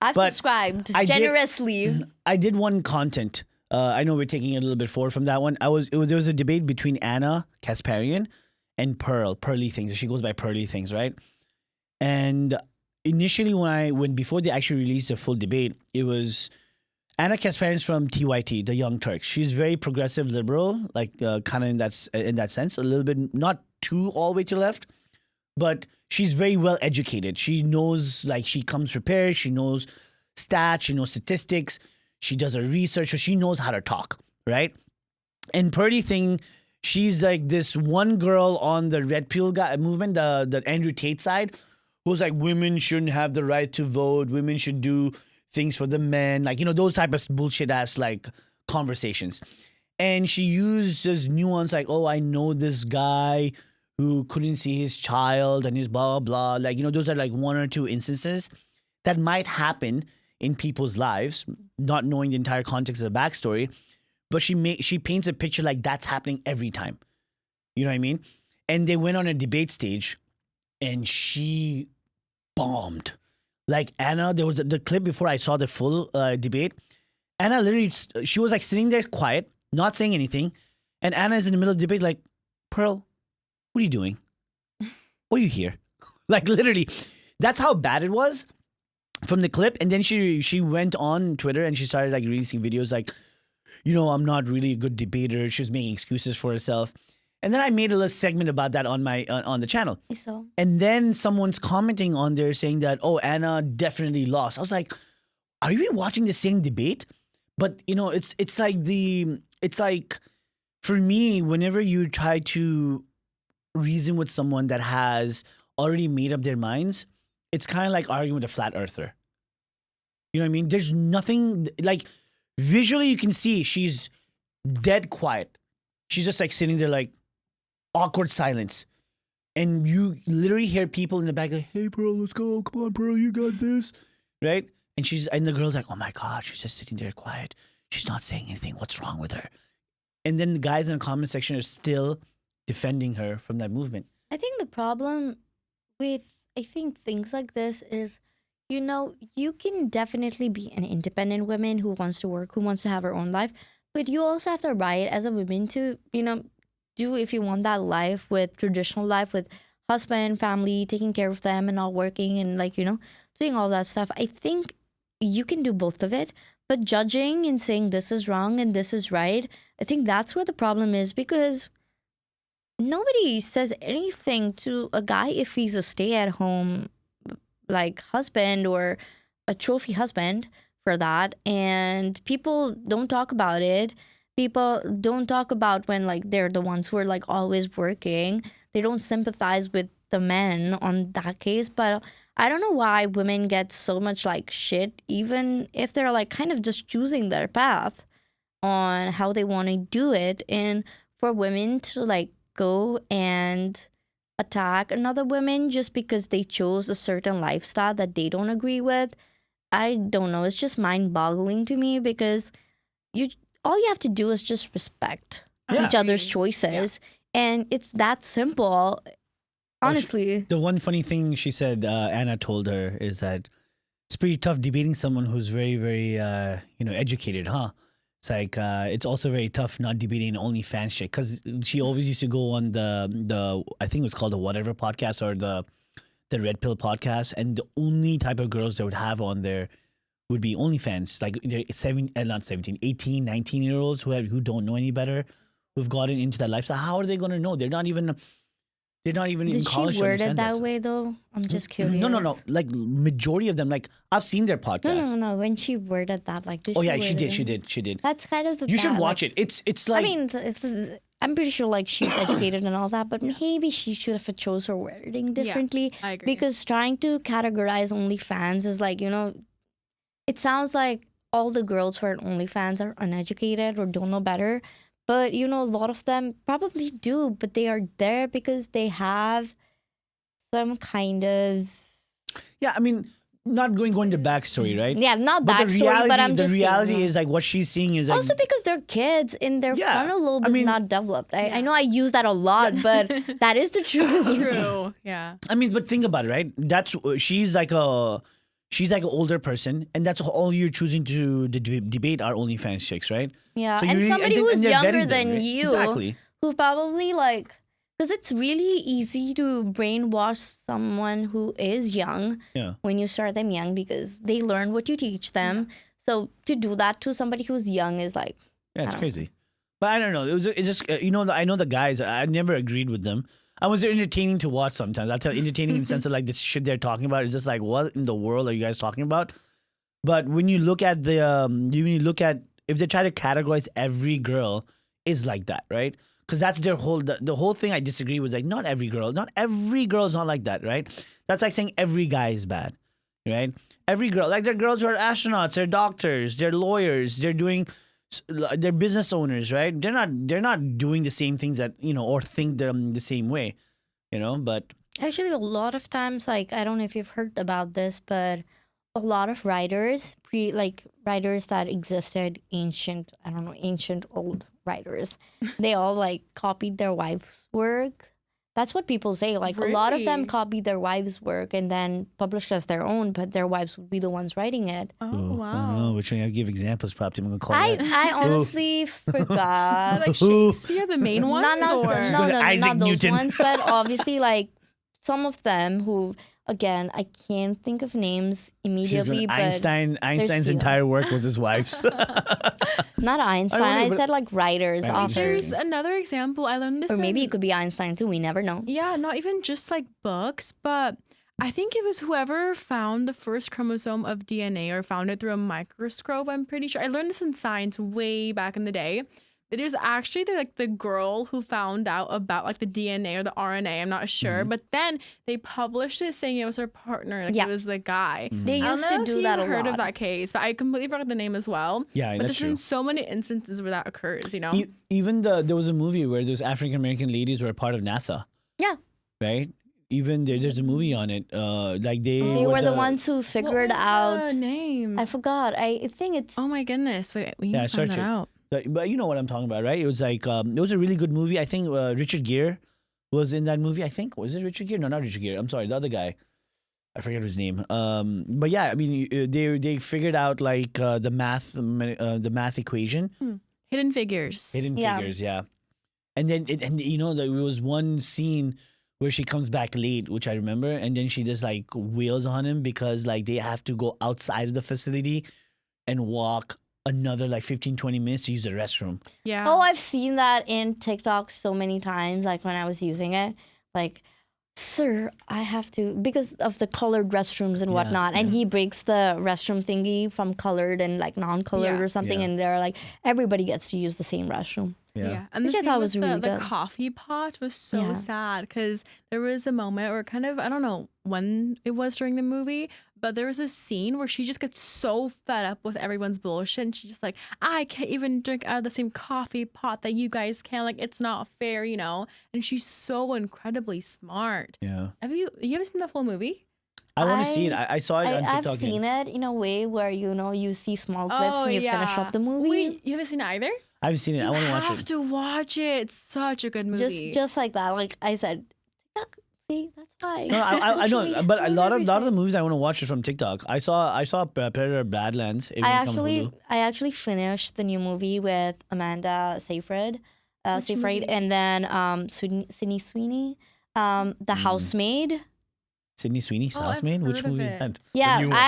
I've But subscribed I did- generously. I did one content. I know we're taking it a little bit forward from that one. There was a debate between Anna Kasparian and Pearly Things. She goes by Pearly Things, right? And initially before they actually released the full debate, it was Anna Kasparian's from TYT, the Young Turks. She's very progressive liberal, like kind of in that sense, a little bit not too all the way to the left, but she's very well educated. She knows, like, she comes prepared. She knows stats. She knows statistics. She does her research, so she knows how to talk, right? And Purdy Thing, she's like this one girl on the red pill movement, the Andrew Tate side, who's like, women shouldn't have the right to vote. Women should do things for the men, like, those type of bullshit ass like conversations. And she uses nuance like, oh, I know this guy who couldn't see his child and his blah, blah, blah. Like, those are like one or two instances that might happen in people's lives, not knowing the entire context of the backstory. But she paints a picture like that's happening every time. You know what I mean? And they went on a debate stage, and she bombed. Like Anna, there was the clip before I saw the full debate. Anna literally, she was like sitting there quiet, not saying anything. And Anna is in the middle of the debate, like, Pearl, what are you doing? What are you here? Like literally, that's how bad it was from the clip. And then she went on Twitter and she started like releasing videos like, I'm not really a good debater. She was making excuses for herself. And then I made a little segment about that on my on the channel. So. And then someone's commenting on there saying that, oh, Anna definitely lost. I was like, are we watching the same debate? But it's like for me, whenever you try to reason with someone that has already made up their minds, it's kind of like arguing with a flat earther. You know what I mean? There's nothing like visually you can see she's dead quiet. She's just like sitting there like awkward silence. And you literally hear people in the back like, hey, Pearl, let's go. Come on, Pearl, you got this. Right? And the girl's like, oh my God, she's just sitting there quiet. She's not saying anything. What's wrong with her? And then the guys in the comment section are still defending her from that movement. I think the problem with things like this is, you can definitely be an independent woman who wants to work, who wants to have her own life, but you also have the right as a woman to, do if you want that life with traditional life with husband, family, taking care of them and all working and like, doing all that stuff. I think you can do both of it, but judging and saying this is wrong and this is right, I think that's where the problem is, because nobody says anything to a guy if he's a stay-at-home like husband or a trophy husband for that, and people don't talk about it. People don't talk about when like they're the ones who are like always working. They don't sympathize with the men on that case. But I don't know why women get so much like shit, even if they're like kind of just choosing their path on how they want to do it. And for women to like go and attack another woman just because they chose a certain lifestyle that they don't agree with, I don't know. It's just mind-boggling to me, because all you have to do is just respect each other's choices. Yeah. And it's that simple, honestly. The one funny thing she said, Anna told her, is that it's pretty tough debating someone who's very, very, educated, huh? It's like, it's also very tough not debating an OnlyFans chick, because she always used to go on the I think it was called the Whatever podcast or the Red Pill podcast. And the only type of girls they would have on there would be OnlyFans, like they're 18, 19-year-olds who don't know any better, who've gotten into that lifestyle. How are they going to know? They're not even in college. Did she word it that way though? I'm just curious. No. Like majority of them, like I've seen their podcasts. No. When she worded that, like, she did. That's kind of you should watch it. It's like, I mean, I'm pretty sure like she's educated and all that, but maybe she should have chose her wording differently. Yeah, I agree. Because trying to categorize OnlyFans is like, it sounds like all the girls who are on OnlyFans are uneducated or don't know better. But, a lot of them probably do, but they are there because they have some kind of... Yeah, I mean, not going to backstory, right? Yeah, not backstory, but I'm just saying... The reality is, like, what she's seeing is... like, also because they're kids and their frontal lobe is not developed. I know I use that a lot, but that is the truth. True, yeah. I mean, but think about it, right? She's like an older person, and that's all you're choosing to debate are OnlyFans chicks, right? Yeah, so and somebody who's younger than you, exactly, who probably like, because it's really easy to brainwash someone who is young when you start them young, because they learn what you teach them. Yeah. So to do that to somebody who's young is like, it's crazy. But I don't know. It just I know the guys. I never agreed with them. I was entertaining to watch sometimes. I'll tell entertaining in the sense of like this shit they're talking about is just like, what in the world are you guys talking about? But when you look at if they try to categorize every girl is like that, right? Because that's their the whole thing I disagree with. Like, not every girl is not like that, right? That's like saying every guy is bad, right? Every girl, like there are girls who are astronauts, they're doctors, they're lawyers, they're business owners, right? They're not doing the same things that, or think them the same way, but actually a lot of times, like, I don't know if you've heard about this, but a lot of writers, writers that existed ancient old writers. They all like copied their wife's work. That's what people say. Like a lot of them Really? copied their wives' work and then published as their own, but their wives would be the ones writing it. Oh, I don't know wow. which one. I give examples. Prapti, I'm gonna call I you out. I honestly forgot. Like Shakespeare, the main ones? No, or? Just go to Isaac not those Newton. ones, but obviously like some of them who, again, I can't think of names She's immediately, gonna- but Einstein's few. entire work was his wife's. not Einstein. I I but- said like writers, Right, authors, There's another example. I learned this. or maybe in- it could be Einstein too. We never know. Yeah, not even just like books, but I think it was whoever found the first chromosome of DNA or found it through a microscope. I'm pretty sure. I learned this in science way back in the day. It was actually the girl who found out about like the DNA or the RNA. I'm not sure, but then they published it saying it was her partner. Like Yeah. it was the guy. They I don't used know to if do you that a heard lot. of that case, but I completely forgot the name as well. Yeah, But that's there's true. been so many instances where that occurs. You know. Even there was a movie where those African American ladies were a part of NASA. Yeah. Right. Even there's a movie on it. Like They were the ones who What figured was out. the name? I forgot. I think it's. Oh my goodness! Wait, we need Yeah, to find search that it. out. But you know what I'm talking about, right? It was like it was a really good movie. I think Richard Gere was in that movie. I think was it Richard Gere? No, not Richard Gere. I'm sorry, the other guy. I forget his name. But yeah, I mean, they figured out like the math equation, Hidden Figures. hidden Yeah. figures, yeah. And then there was one scene where she comes back late, which I remember, and then she just like wails on him because like they have to go outside of the facility and walk another like 15-20 minutes to use the restroom. Yeah. Oh, I've seen that in TikTok so many times. Like when I was using it, like, sir, I have to because of the colored restrooms and Yeah, whatnot. And he breaks the restroom thingy from colored and like non-colored Yeah. or something. Yeah. And they're like, everybody gets to use the same restroom. Yeah. And Which the I scene thought with was really the good. coffee pot was so Yeah. sad because there was a moment where kind of, I don't know when it was during the movie, but there was a scene where she just gets so fed up with everyone's bullshit and she's just like, I can't even drink out of the same coffee pot that you guys can. Like, it's not fair, you know? And she's so incredibly smart. Yeah. You haven't seen the full movie? I want to see it. I saw it on I've TikTok. seen it in a way where, you see small clips and you finish up the movie. Wait, you haven't seen it either? I've seen it. I want to watch You have it. to watch it. It's such a good movie. Just like that. Like I said, TikTok, see, that's why. No, I Social know, media but a ruins lot of everything. the movies I want to watch is from TikTok. I saw Predator Badlands. It I was from Hulu. actually finished the new movie with Amanda Seyfried, Which movie? and then Sydney Sweeney, The Housemaid. Sydney Sweeney's Oh, I've Housemaid. Which heard of movie is it. that? Yeah, new one.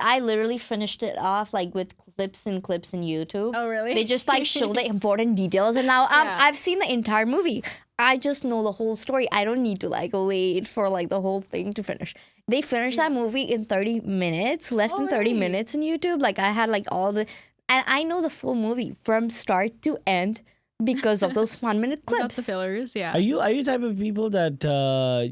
I literally finished it off like with clips and clips in YouTube. Oh, really? They just like show the important details, and now Yeah. I've seen the entire movie. I just know the whole story. I don't need to like wait for like the whole thing to finish. They finished that movie in 30 minutes, less Oh, than 30 really? minutes in YouTube. Like I had like all the, and I know the full movie from start to end because of those 1 minute Without clips. the fillers, yeah. Are you type of people that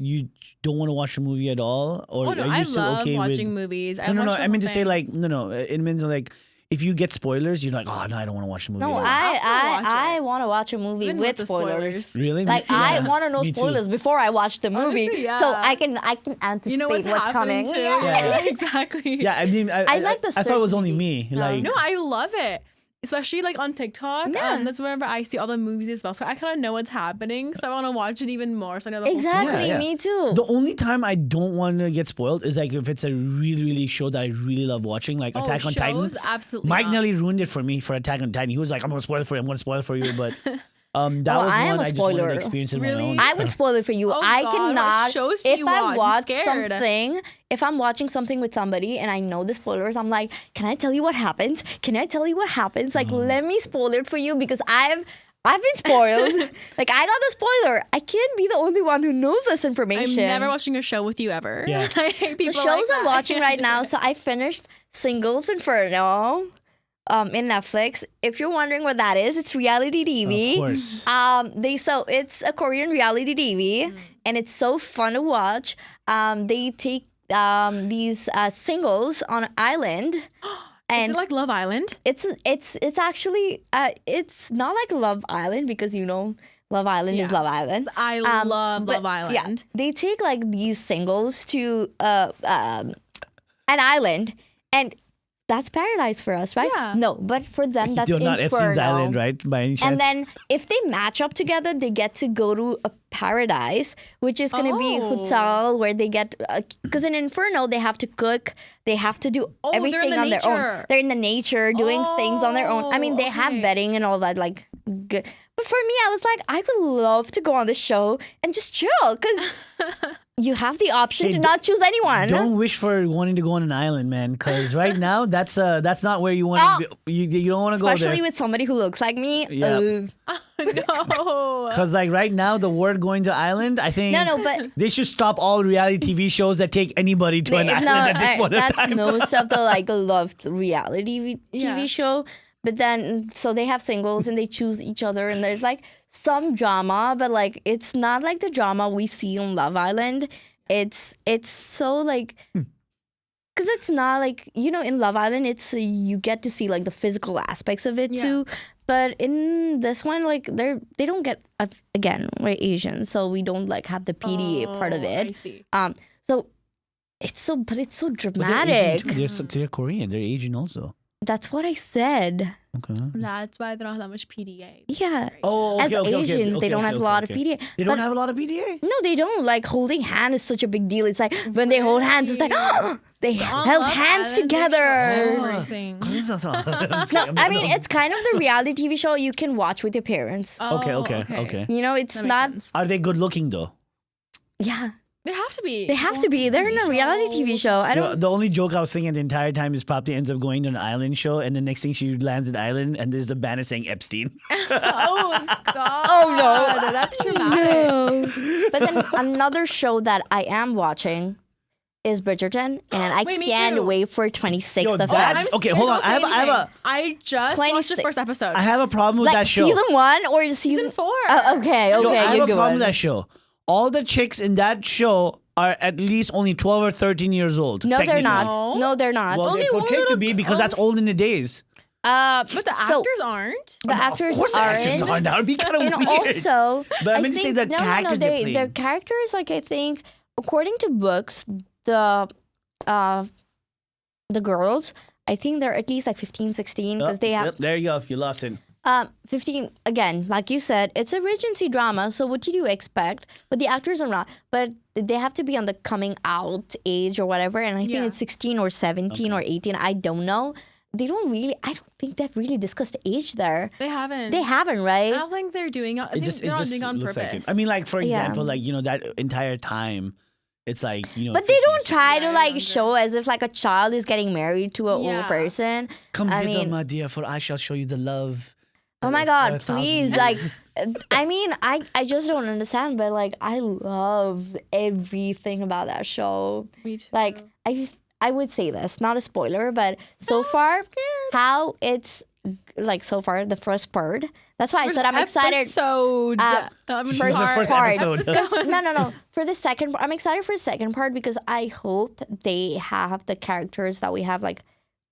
you don't want to watch a movie at all, or Oh no, are you I still love okay watching with? movies. No, no. watched the I mean whole to say thing. like no. It means like if you get spoilers, you're like, oh no, I don't want to watch the movie. No, at all. I'll still watch I it. want to watch a movie Even with the spoilers. Really? Like I Yeah, want to know me too. spoilers before I watch the movie, Honestly, so yeah. I can anticipate you know what's coming. happening too. Yeah. Exactly. Yeah, I mean, I like the I thought it was only certainty. me. Like, No, I love it. Especially like on TikTok. Yeah. That's whenever I see all the movies as well. So I kind of know what's happening. So I want to watch it even more. So I know the whole Exactly, story. Yeah, yeah. me too. the only time I don't want to get spoiled is like if it's a really, really show that I really love watching, like Attack on Titan. shows? Absolutely Mike not. nearly ruined it for me for Attack on Titan. He was like, "I'm gonna spoil it for you. I'm gonna spoil it for you," but that Oh, was I am one a I just wanted spoiler. to experience it on my Really? own. I would spoil it for you. Oh I God, what cannot. shows do If you I watch? I'm watch scared. something, if I'm watching something with somebody and I know the spoilers, I'm like, can I tell you what happens? Can I tell you what happens? Like, let me spoil it for you because I've been spoiled. Like, I got the spoiler. I can't be the only one who knows this I'm information. never watching a show with you ever. Yeah. I hate The people shows like I'm that. watching right now. So I finished Singles Inferno in Netflix. If you're wondering what that is, it's reality TV. Of course. It's a Korean reality TV, and it's so fun to watch. They take these singles on an island, Is and it like Love Island? it's actually it's not like Love Island because Love Island is Yeah. Love Island. I love But, Love Island. Yeah, they take like these singles to an island, And that's paradise for us, right? Yeah. No, but for them, that's You're not Epstein's Inferno. Island, right? By any chance? And then if they match up together, they get to go to a paradise, which is going to be a Oh. hotel where they get, because in Inferno, they have to cook, they have to do Oh, they're in everything the on their own. nature. They're in the nature doing things on their own. I mean, they have okay. bedding and all that, like, good. But for me, I was like, I would love to go on the show and just chill because you have the option Hey, to not choose anyone. don't wish for wanting to go on an island, man. Because right now, that's not where you want to be. You don't want to go Especially there. with somebody who looks like me. Yeah. No. Because like right now, the word going to island, I think No, but they should stop all reality TV shows that take anybody to an island at this point in that's time. most of the like loved reality TV Yeah. show. But then, so they have singles and they choose each other, and there's like some drama, but like it's not like the drama we see on Love Island. It's so like. Because it's not like, in Love Island, it's you get to see like the physical aspects of it Yeah. too. But in this one, like they don't get, again, we're Asian, so we don't like have the PDA part of I it. see. So it's so But dramatic. they're Korean. They're Asian also. That's what I said. Okay. That's why they don't have that much PDA. Yeah. Oh, As Asians, they don't have a lot of PDA. They don't But- have a lot of PDA. No, they don't. Like holding hand is such a big deal. It's like when they hold hands, it's like they On held Love hands Island, they show together. everything. No, I mean it's kind of the reality TV show you can watch with your parents. Okay. Oh, Okay. It's That makes not. sense. Are they good looking though? Yeah, They have to be. they have to be. They're in a reality TV show. I don't. The only joke I was thinking the entire time is Prapti ends up going to an island show, and the next thing she lands an island, and there's a banner saying Epstein. Oh God. Oh no, That's traumatic. No. But then another show that I am watching is Bridgerton, and I Wait, me can't too. wait for 26th Yo, of that- Feb. I'm Okay, scared, hold don't on. say I have anything. I just watched 26 the first episode. I have a problem with Like that show. season 1 or season 4. Oh, okay, Yo, okay, I have you a go problem on. with that show. All the chicks in that show are at least only 12 or 13 years old. No, they're technically. not. No. No, they're not. Well, Only they're one portrayed to little- be because that's old in the days. But the so actors aren't. the actors Of course, the actors aren't. are. That would be kind of And weird. also, But I I meant to say think- the characters they're playing. their characters, like I think, according to books, the girls, I think they're at least like 15, 16 because they have There you go. You lost it. 15 again, like you said, it's a Regency drama, so what do you expect? But the actors are not, but they have to be on the coming out age or whatever, and I think Yeah. it's 16 or 17 or 18, I don't know. They don't really, I don't think they've really discussed age there. They haven't. They haven't, I right? don't think they're doing it. I think they're not doing it on looks purpose. like it. I mean, like for Yeah. example, like that entire time, it's like But they don't try to Yeah, like younger. show as if like a child is getting married to an old Yeah. person. Come I hither, mean- my dear, for I shall show you the love. Oh my for God, 1,000 please. years. Like, I mean, I just don't understand, but like, I love everything about that show. Me too. Like, I would say this, not a spoiler, but so far, how it's like so far, the first part. That's why I said I'm excited. Episode. She's the first part. episode. No. For the second part, I'm excited for the second part because I hope they have the characters that we have, like,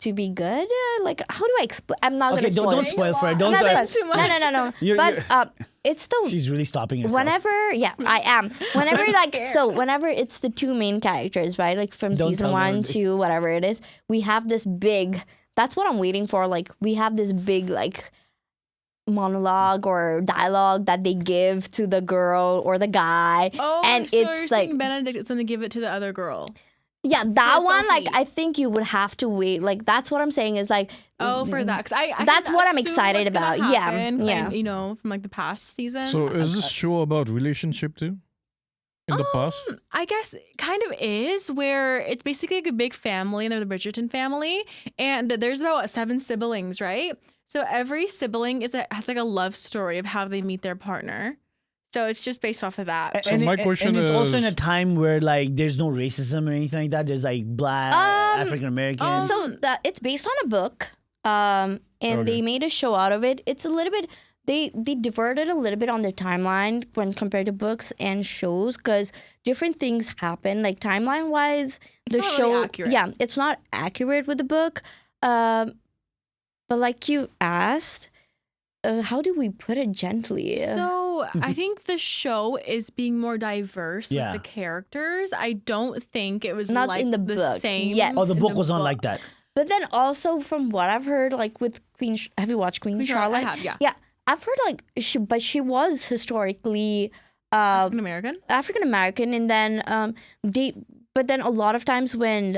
to be good. Like, how do I explain? I'm not Okay, gonna spoil. don't spoil for it. Don't I'm not spoil. gonna- No. You're- But it's the She's really stopping herself. whenever, yeah, I am. Whenever, like, so whenever it's the two main characters, right? Like from Don't season tell them 1 this. to whatever it is, we have this big. That's what I'm waiting for. Like, we have this big, like, monologue or dialogue that they give to the girl or the guy. Oh, and so you're it's like, saying Benedict is gonna give it to the other girl. yeah, that for one, like, Sophie. I think you would have to wait. Like, that's what I'm saying is like, Oh, for that. 'Cause I That's can what I'm assume excited what's gonna about. Yeah, happen, 'cause yeah. you know, from like the past season. So is this show about relationship too? In the past? I guess it kind of is, where it's basically like a big family, and they're the Bridgerton family, and there's about 7 siblings, right? So every sibling has like a love story of how they meet their partner. So it's just based off of that. So my question and it's also in is- a time where like there's no racism or anything like that. There's like black African Americans. so it's based on a book, and Okay. they made a show out of it. It's a little bit. They diverted a little bit on their timeline when compared to books and shows because different things happen. Like timeline wise, the not really show, accurate. yeah, it's not accurate with the book. But like you asked, how do we put it gently? So I think the show is being more diverse Yeah. with the characters. I don't think it was Not like in the book. same. Yes. Oh, the in book was not like that. But then also from what I've heard, like with have you watched Queen Charlotte? I have, yeah. Yeah, I've heard like she was historically African American. African American, and then but then a lot of times when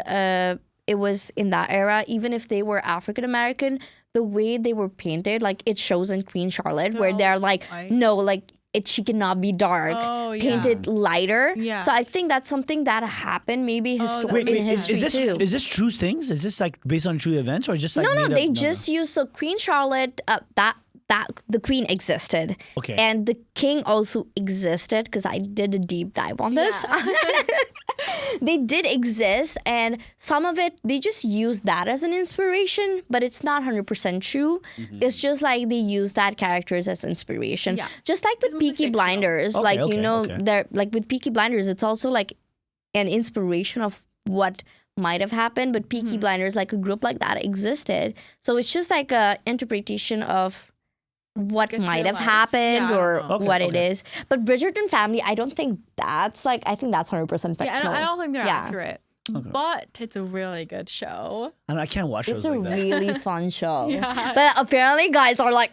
it was in that era, even if they were African American, the way they were painted, like it shows in Queen Charlotte, where they're like, white. no, like she cannot be dark, painted lighter. Yeah. So I think that's something that happened maybe Wait, in is history this too. is this true things? Is this like based on true events or just like No, made they up? just used so Queen Charlotte. That the Queen existed, Okay. and the King also existed because I did a deep dive on this. They did exist, and some of it they just used that as an inspiration, but it's not 100% true. It's just like they use that characters as inspiration, Yeah. just like with It's mostly Peaky fictional. Blinders. Okay, Like okay. they're like with Peaky Blinders, it's also like an inspiration of what might have happened, but Peaky Blinders, like a group like that, existed. So it's just like a interpretation of what Guess might real have life. happened Yeah, I or don't know. Okay, what it okay. is. But Bridgerton family, I don't think that's like, I think that's 100% fictional. Yeah, I don't think they're Yeah. accurate. Okay. But it's a really good show. And I can't watch shows It's a like that. really fun show. Yeah. But apparently guys are like,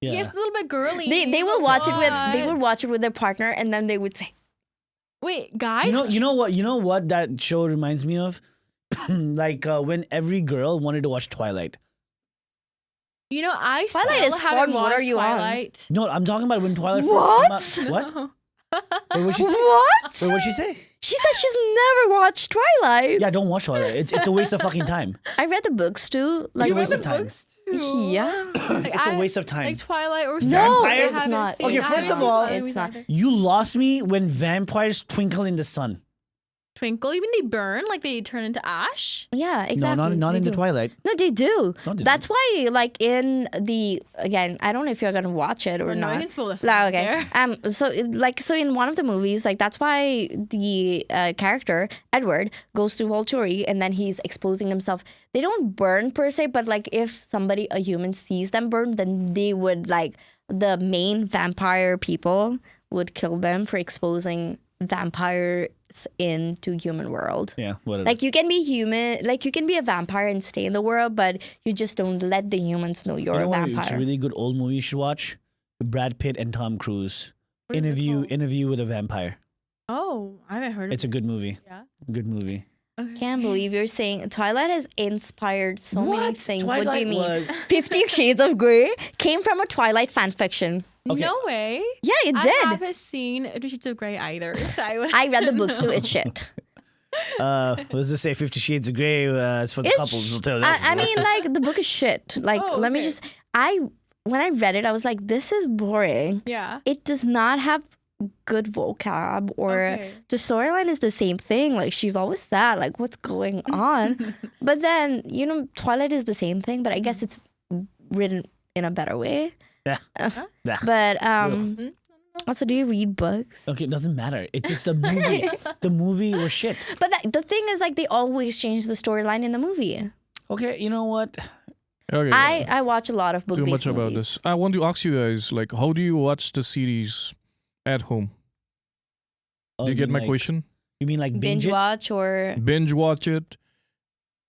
Yeah. Yeah, it's a little bit girly. they will watch it with they What? would watch it with their partner, and then they would say, Wait, guys. You know what that show reminds me of? Like when every girl wanted to watch Twilight. I Twilight still is haven't fun. What watched are you on? Twilight. No, I'm talking about when Twilight What? first came out. What? Wait, what'd she say? what? Wait, what'd she say? She said she's never watched Twilight. Yeah, don't watch Twilight. It's a waste of fucking time. I read the books too. Like It's a waste of time. Yeah. It's a waste of time. Like Twilight or No, Vampires? it's not. Okay, first of all, it's not. You lost me when vampires twinkle in the sun. Twinkle, even they burn, like they turn into ash. Yeah, exactly. No, not They in the do. Twilight. No, they do. No, they That's why, like in the again, I don't know if you're gonna watch it or No, I not. can spoil this. Like, one okay. there. So in one of the movies, like that's why the character Edward goes to Volturi and then he's exposing himself. They don't burn per se, but like if a human sees them burn, then they would like the main vampire people would kill them for exposing vampires into human world. Yeah, whatever. Like you can be human, like you can be a vampire and stay in the world, but you just don't let the humans know you're you know a what? vampire. It's a really good old movie you should watch. Brad Pitt and Tom Cruise. What is it called? Interview with a Vampire. Oh, I haven't heard of It's a good movie. Yeah. Good movie. Okay. Can't believe you're saying Twilight has inspired so many What? things. What do Twilight you mean? was- 50 Shades of Grey came from a Twilight fan fiction. Okay. No way. Yeah, it I did. haven't seen 50 Shades of Grey either. So I read the books too. It's shit. What does it say? 50 Shades of Grey. It's for the It's couples. We'll tell you that. I mean, like the book is shit. Like, Oh, let me okay. just. When I read it, I was like, this is boring. yeah. It does not have good vocab or Okay. the storyline is the same thing. Like she's always sad. Like what's going on? But then Twilight is the same thing, but I guess it's written in a better way. Yeah. Yeah. But also, do you read books? Okay, it doesn't matter. It's just the movie. The movie was shit. But the thing is, like, they always change the storyline in the movie. Okay, you know what? Okay. I watch a lot of too book-based much about movies. this. I want to ask you guys, like, how do you watch the series at home? Oh, Do you get mean my like- question? You mean like binge, Binge it? watch or Binge watch it,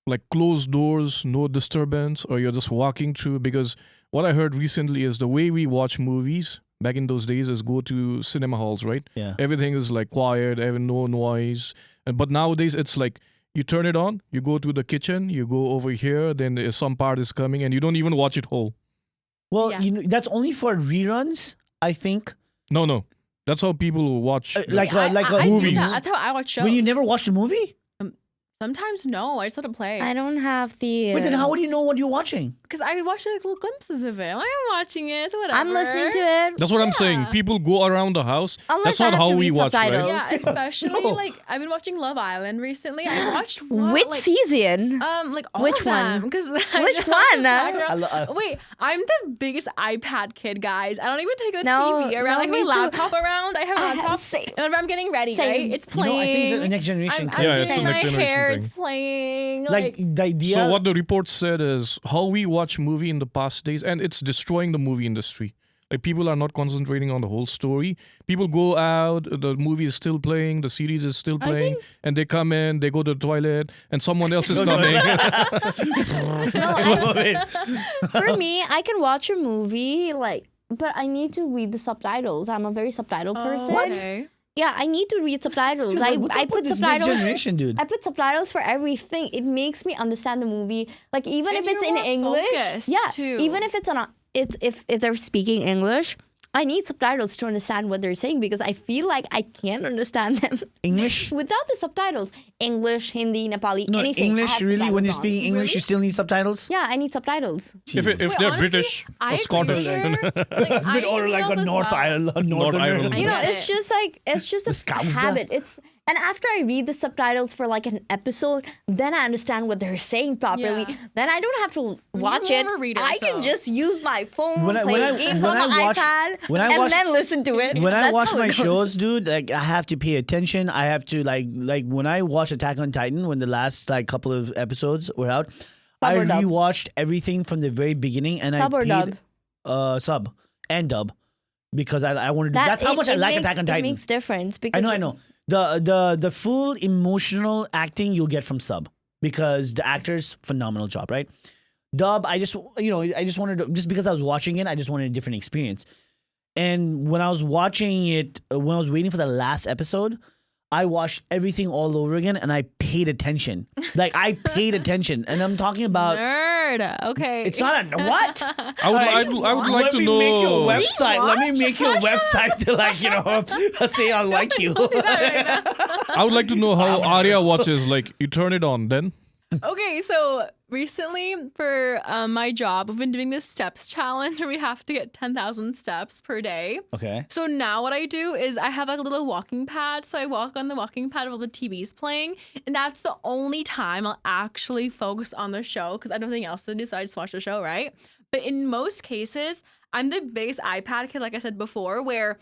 like closed doors, no disturbance, or you're just walking through? Because what I heard recently is the way we watch movies back in those days is go to cinema halls, right? Yeah. Everything is like quiet, no noise. But nowadays it's like you turn it on, you go to the kitchen, you go over here, then some part is coming, and you don't even watch it whole. Well, Yeah. that's only for reruns, I think. No. That's how people watch. Like I do movies. that. That's how I watch shows. when you never watched a movie? Sometimes no, I just let it play. I don't have the. Wait, then how would you know what you're watching? Because I watched like little glimpses of it. I am watching it. So whatever. I'm listening to it. That's what I'm saying. Yeah. People go around the house. Unless That's I not have how to we read watch, subtitles. right? Yeah, especially No. like I've been watching Love Island recently. I watched Which like, season? like all Which of them. one? Because Which one? Wait, I'm the biggest iPad kid, guys. I don't even take the No, TV around. no, like my me too. laptop around. I have a laptop. Same. And whenever I'm getting ready, Same. right? It's You know, playing. I think it's a next generation I'm thing. Yeah, it's a doing next my generation hair. thing. It's playing. Like the idea. So what the report said is how we watch movie in the past days, and it's destroying the movie industry. Like people are not concentrating on the whole story. People go out, the movie is still playing, the series is still playing, and they come in, they go to the toilet, and someone else is coming. For me, I can watch a movie but I need to read the subtitles. I'm a very subtitle person. Okay. Yeah, I need to read subtitles. Dude, what's I up put with this subtitles. next generation, dude? I put subtitles for everything. It makes me understand the movie. Like even And if it's you're in more English, focused, yeah. too. Even if it's on if they're speaking English, I need subtitles to understand what they're saying because I feel like I can't understand them English? without the subtitles. English, Hindi, Nepali, No, anything. I English, have really? When you're subtitles on. speaking English, you still need subtitles? Yeah, I need subtitles. If Wait, they're honestly, British I or agree Scottish. with her. Like, It's a bit I or eat like noodles a as North well. Ireland. Northern Ireland. You know, get it's it. just The a Scouser. habit. And after I read the subtitles for like an episode, then I understand what they're saying properly. Yeah. Then I don't have to watch more it. of a reader, I so. can just use my phone, When I- play when I- games when on I my watch- iPad, when I and watch- then listen to it. When I That's watch how my it goes. shows, dude, like I have to pay attention. I have to like when I watch Attack on Titan, when the last like couple of episodes were out, I or dub? rewatched everything from the very beginning and Sub I or paid dub? sub and dub because I wanted to. That's how much I like Attack on It Titan. makes difference because I know. The full emotional acting you'll get from sub because the actors phenomenal job, right? Dub, I just wanted to, just because I was watching it, I just wanted a different experience. And when I was watching it, when I was waiting for the last episode, I watched everything all over again and I paid attention. Like I paid attention, and I'm talking about. Nerd. Okay. It's not a what? I would like Let to me know. make you a website. Let me make you a website to say I like you. I would like to know how Arya watches. Like you turn it on, then Okay, so recently for my job, we've been doing this steps challenge where we have to get 10,000 steps per day. Okay. So now what I do is I have like a little walking pad. So I walk on the walking pad while the TV's playing. And that's the only time I'll actually focus on the show because I have nothing else to do. So I just watch the show, right? But in most cases, I'm the biggest iPad kid, like I said before, where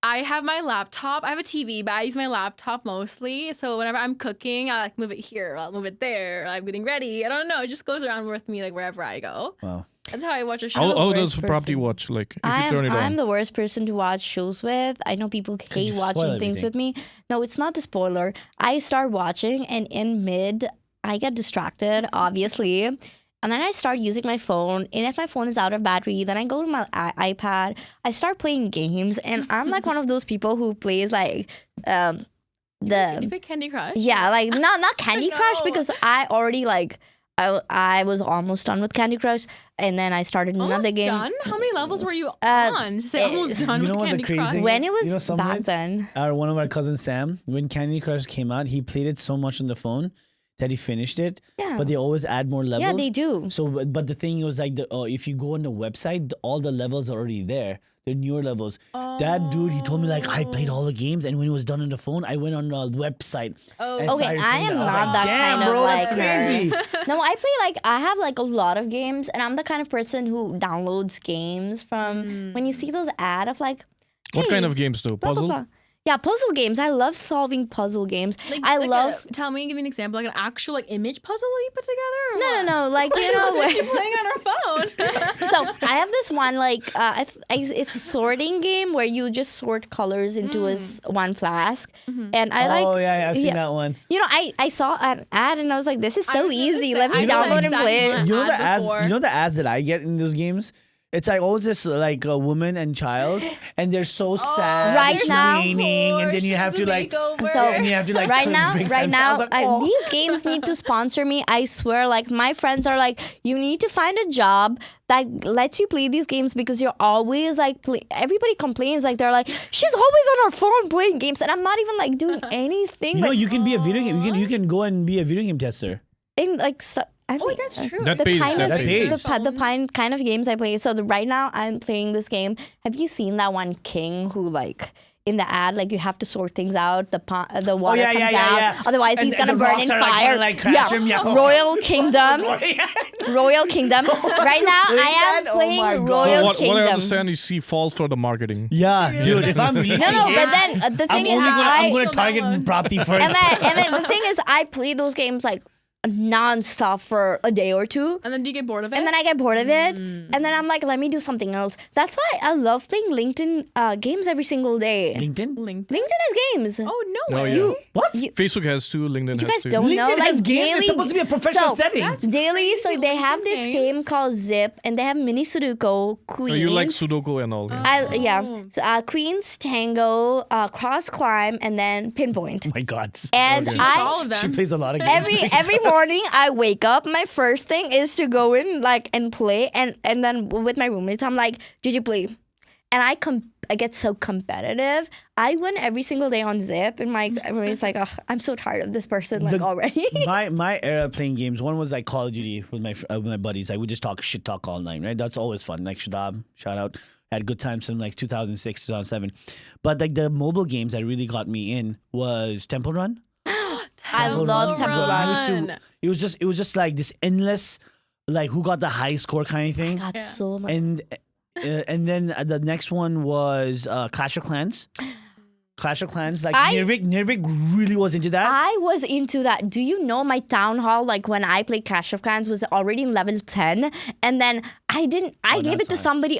I have my laptop. I have a TV, but I use my laptop mostly. So whenever I'm cooking, I like move it here, I'll move it there. I'm getting ready. I don't know. It just goes around with me like wherever I go. Wow. That's how I watch a show. how does worst Prapti person. watch? Like if you turn it I'm on. the worst person to watch shows with. I know people hate you watching spoil things everything. with me. No, it's not the spoiler. I start watching and in mid, I get distracted, obviously. And then I start using my phone. And if my phone is out of battery, then I go to my iPad. I start playing games. And I'm like one of those people who plays like You play Candy Crush? yeah, like not Candy Crush No. because I already like I was almost done with Candy Crush, and then I started another Almost game. done? How many levels were you on? Say almost done You know with what the Candy crazy Crush. thing When it was You know something? back then. One of our cousins, Sam, when Candy Crush came out, he played it so much on the phone that he finished it. Yeah. But they always add more levels. Yeah, they do. So, but the thing was like, if you go on the website, all the levels are already there. They're newer levels. That dude, he told me like I played all the games, and when it was done on the phone, I went on the website. Oh. and Okay, started I playing am was not like, that damn, kind of, bro, like, that's crazy. No, I play like I have like a lot of games, and I'm the kind of person who downloads games from when you see those ad of like. What hey, kind of games though? blah, blah, Puzzle? blah. Yeah, puzzle games. I love solving puzzle games. I like love. tell me, give me an example, like an actual like image puzzle that you put together. Or what? No. Like you know. What are you playing on our phone? So I have this one like it's a sorting game where you just sort colors into one flask, and I like. Oh yeah, I've seen yeah. that one. You know, I saw an ad and I was like, this is I so was gonna easy. say, Let me I know download and exactly play. what- You know the ad ads. before. You know the ads that I get in those games. It's like always this like a woman and child, and they're so sad. Right it's now- raining, and then you have to like. So and you have to like right now, drink right some- now, I was like, oh. these games need to sponsor me. I swear, like my friends are like, you need to find a job that lets you play these games because you're always like, everybody complains like they're like, she's always on her phone playing games, and I'm not even like doing anything. You know, like, you can be a video game. You can go and be a video game tester. in like. I Oh, mean, that's true. That the pays, kind that of pays. the kind of games I play. So right now I'm playing this game. Have you seen that one king who like in the ad like you have to sort things out? The water yeah, comes yeah, out. yeah. Otherwise And- he's and gonna the burn rocks in are, like, fire. gonna, like, crash him. Yeah. Royal Kingdom. Royal Kingdom. Right now I am that? Oh playing my God. Royal So what I Kingdom. understand is she falls for the marketing. Yeah, dude. If I'm releasing No, it, but then the I'm thing is only gonna I I'm gonna target download. Prapti first. and then the thing is I play those games like non-stop for a day or two. And then do you get bored of it? And then I get bored of it. And then I'm like, let me do something else. That's why I love playing LinkedIn games every single day. LinkedIn? LinkedIn. LinkedIn has games. Oh, no No, way. yeah. What? Facebook has two. LinkedIn You has guys two. don't know? LinkedIn has games? daily- It's supposed to be a professional setting. Daily, so they have LinkedIn this games? game called Zip, and they have mini Sudoku, Oh, Queens. you like Sudoku and all. Yeah. So, Queens, Tango, Cross Climb, and then Pinpoint. Oh my God. And Okay. All of She them. plays a lot of games. every morning I wake up, my first thing is to go in and play, and then with my roommates I'm like, did you play? And I get so competitive. I win every single day on Zip, and my roommate's like, oh, I'm so tired of this person already. my era of playing games, one was like Call of Duty with my buddies. I would just shit talk all night, right? That's always fun. Like Shadab, shout out. Had good times in like 2006, 2007. But like the mobile games that really got me in was Temple Run. I love Temple Run. It was just like this endless, like who got the high score kind of thing. Got so much. And then the next one was Clash of Clans. Clash of Clans, like I- Nirvik really was into that. I was into that. Do you know my town hall? Like when I played Clash of Clans, was already in level 10, and then I didn't. I gave it to that's high. somebody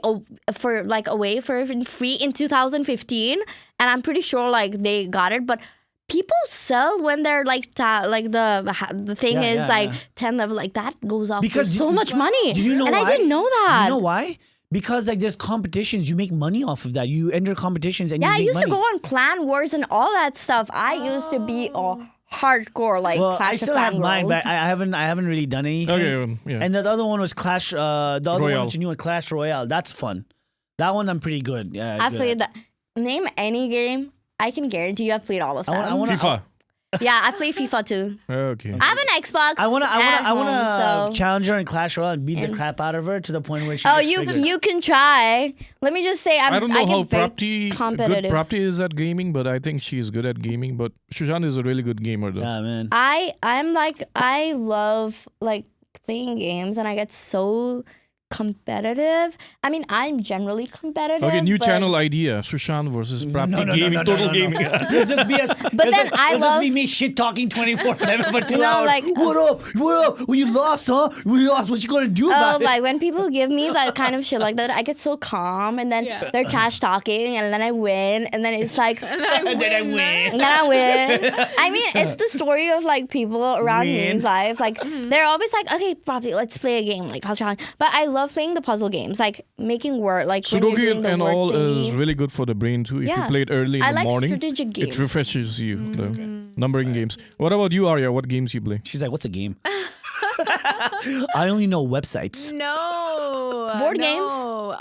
for like away for free in 2015, and I'm pretty sure like they got it, but. People sell when they're like the thing Yeah, is yeah, like yeah. 10 level, like that goes off Because for so much money. Do you know and why? I didn't know that. You know why? Because like there's competitions, you make money off of that. You enter competitions and Yeah, you I make used money. to go on Clan Wars and all that stuff. I used to be a hardcore like Well, Clash I of still Clans have mine, girls. but I haven't really done anything. Okay, yeah. And the other one was Clash. The other one Royale. was a new one, Clash Royale. That's fun. That one I'm pretty good. Yeah, I good played at. that. Name any game. I can guarantee you I've played all of them. I wanna- FIFA. Yeah, I play FIFA too. Okay. I have an Xbox. I want at to home, challenge her in Clash Royale and beat the And- crap out of her to the point where she. Oh, gets you triggered. you can try. Let me just say I don't know get how very Prapti good competitive. Prapti is at gaming, but I think she is good at gaming. But Sushant is a really good gamer, though. Yeah, man. I'm like I love like playing games, and I get so competitive. I mean, I'm generally competitive. Okay, new but- channel idea: Sushant versus Prapti No, gaming, total no. gaming. It'll just be us. But then I it'll just love- be me shit talking 24/7 for 2 No, hours. like- what up? What up? Well, you lost, huh? We lost. What you gonna do Oh, about it? like when people give me that kind of shit like that, I get so calm, and then Yeah. they're trash talking, and then I win, and then it's like, And then I win. and then I win. I mean, it's the story of like people around me in Win. life. Like they're always like, okay, probably let's play a game. Like I'll try. But I love playing the puzzle games, like making word, like when you're doing Sudoku the and word all thingy. is really good for the brain too. If you Yeah. play it early in I the like morning, strategic games. it refreshes you. The numbering games. What about you, Arya? What games you play? She's like, what's a game? I only know websites. No. Board games?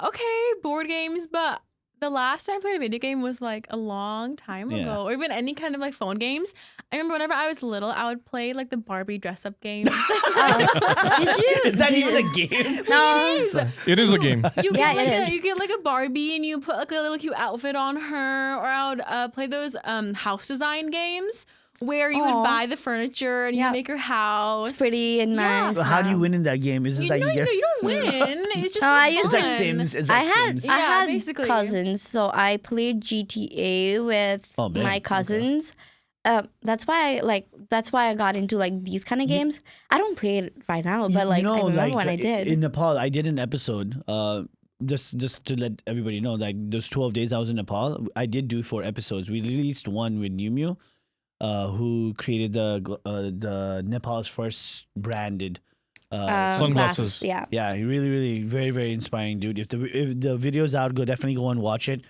Okay, board games, but the last time I played a video game was like a long time Yeah. ago. Or even any kind of like phone games. I remember whenever I was little, I would play like the Barbie dress up games. Did you? Is that even a game? No. It is a game. You Yeah, get it like is. you get like a Barbie and you put like a little cute outfit on her, or I would play those house design games where you Aw. would buy the furniture and you Yeah. make your house. It's pretty and nice. So how do you win in that game? Is it You like know, you get? you don't win. It's just No, I for used It's to- like fun. Sims. It's I like had Sims. I Yeah, had basically. cousins, so I played GTA with Oh, man. my Okay. cousins. That's why I got into like these kind of games. I don't play it right now, but like I remember when I did. In Nepal, I did an episode. Just to let everybody know, like those 12 days I was in Nepal, I did do 4 episodes. We released one with New who created the Nepal's first branded. Sunglasses. glass, yeah. Yeah, he really very very inspiring dude. If the video's out, definitely go and watch it.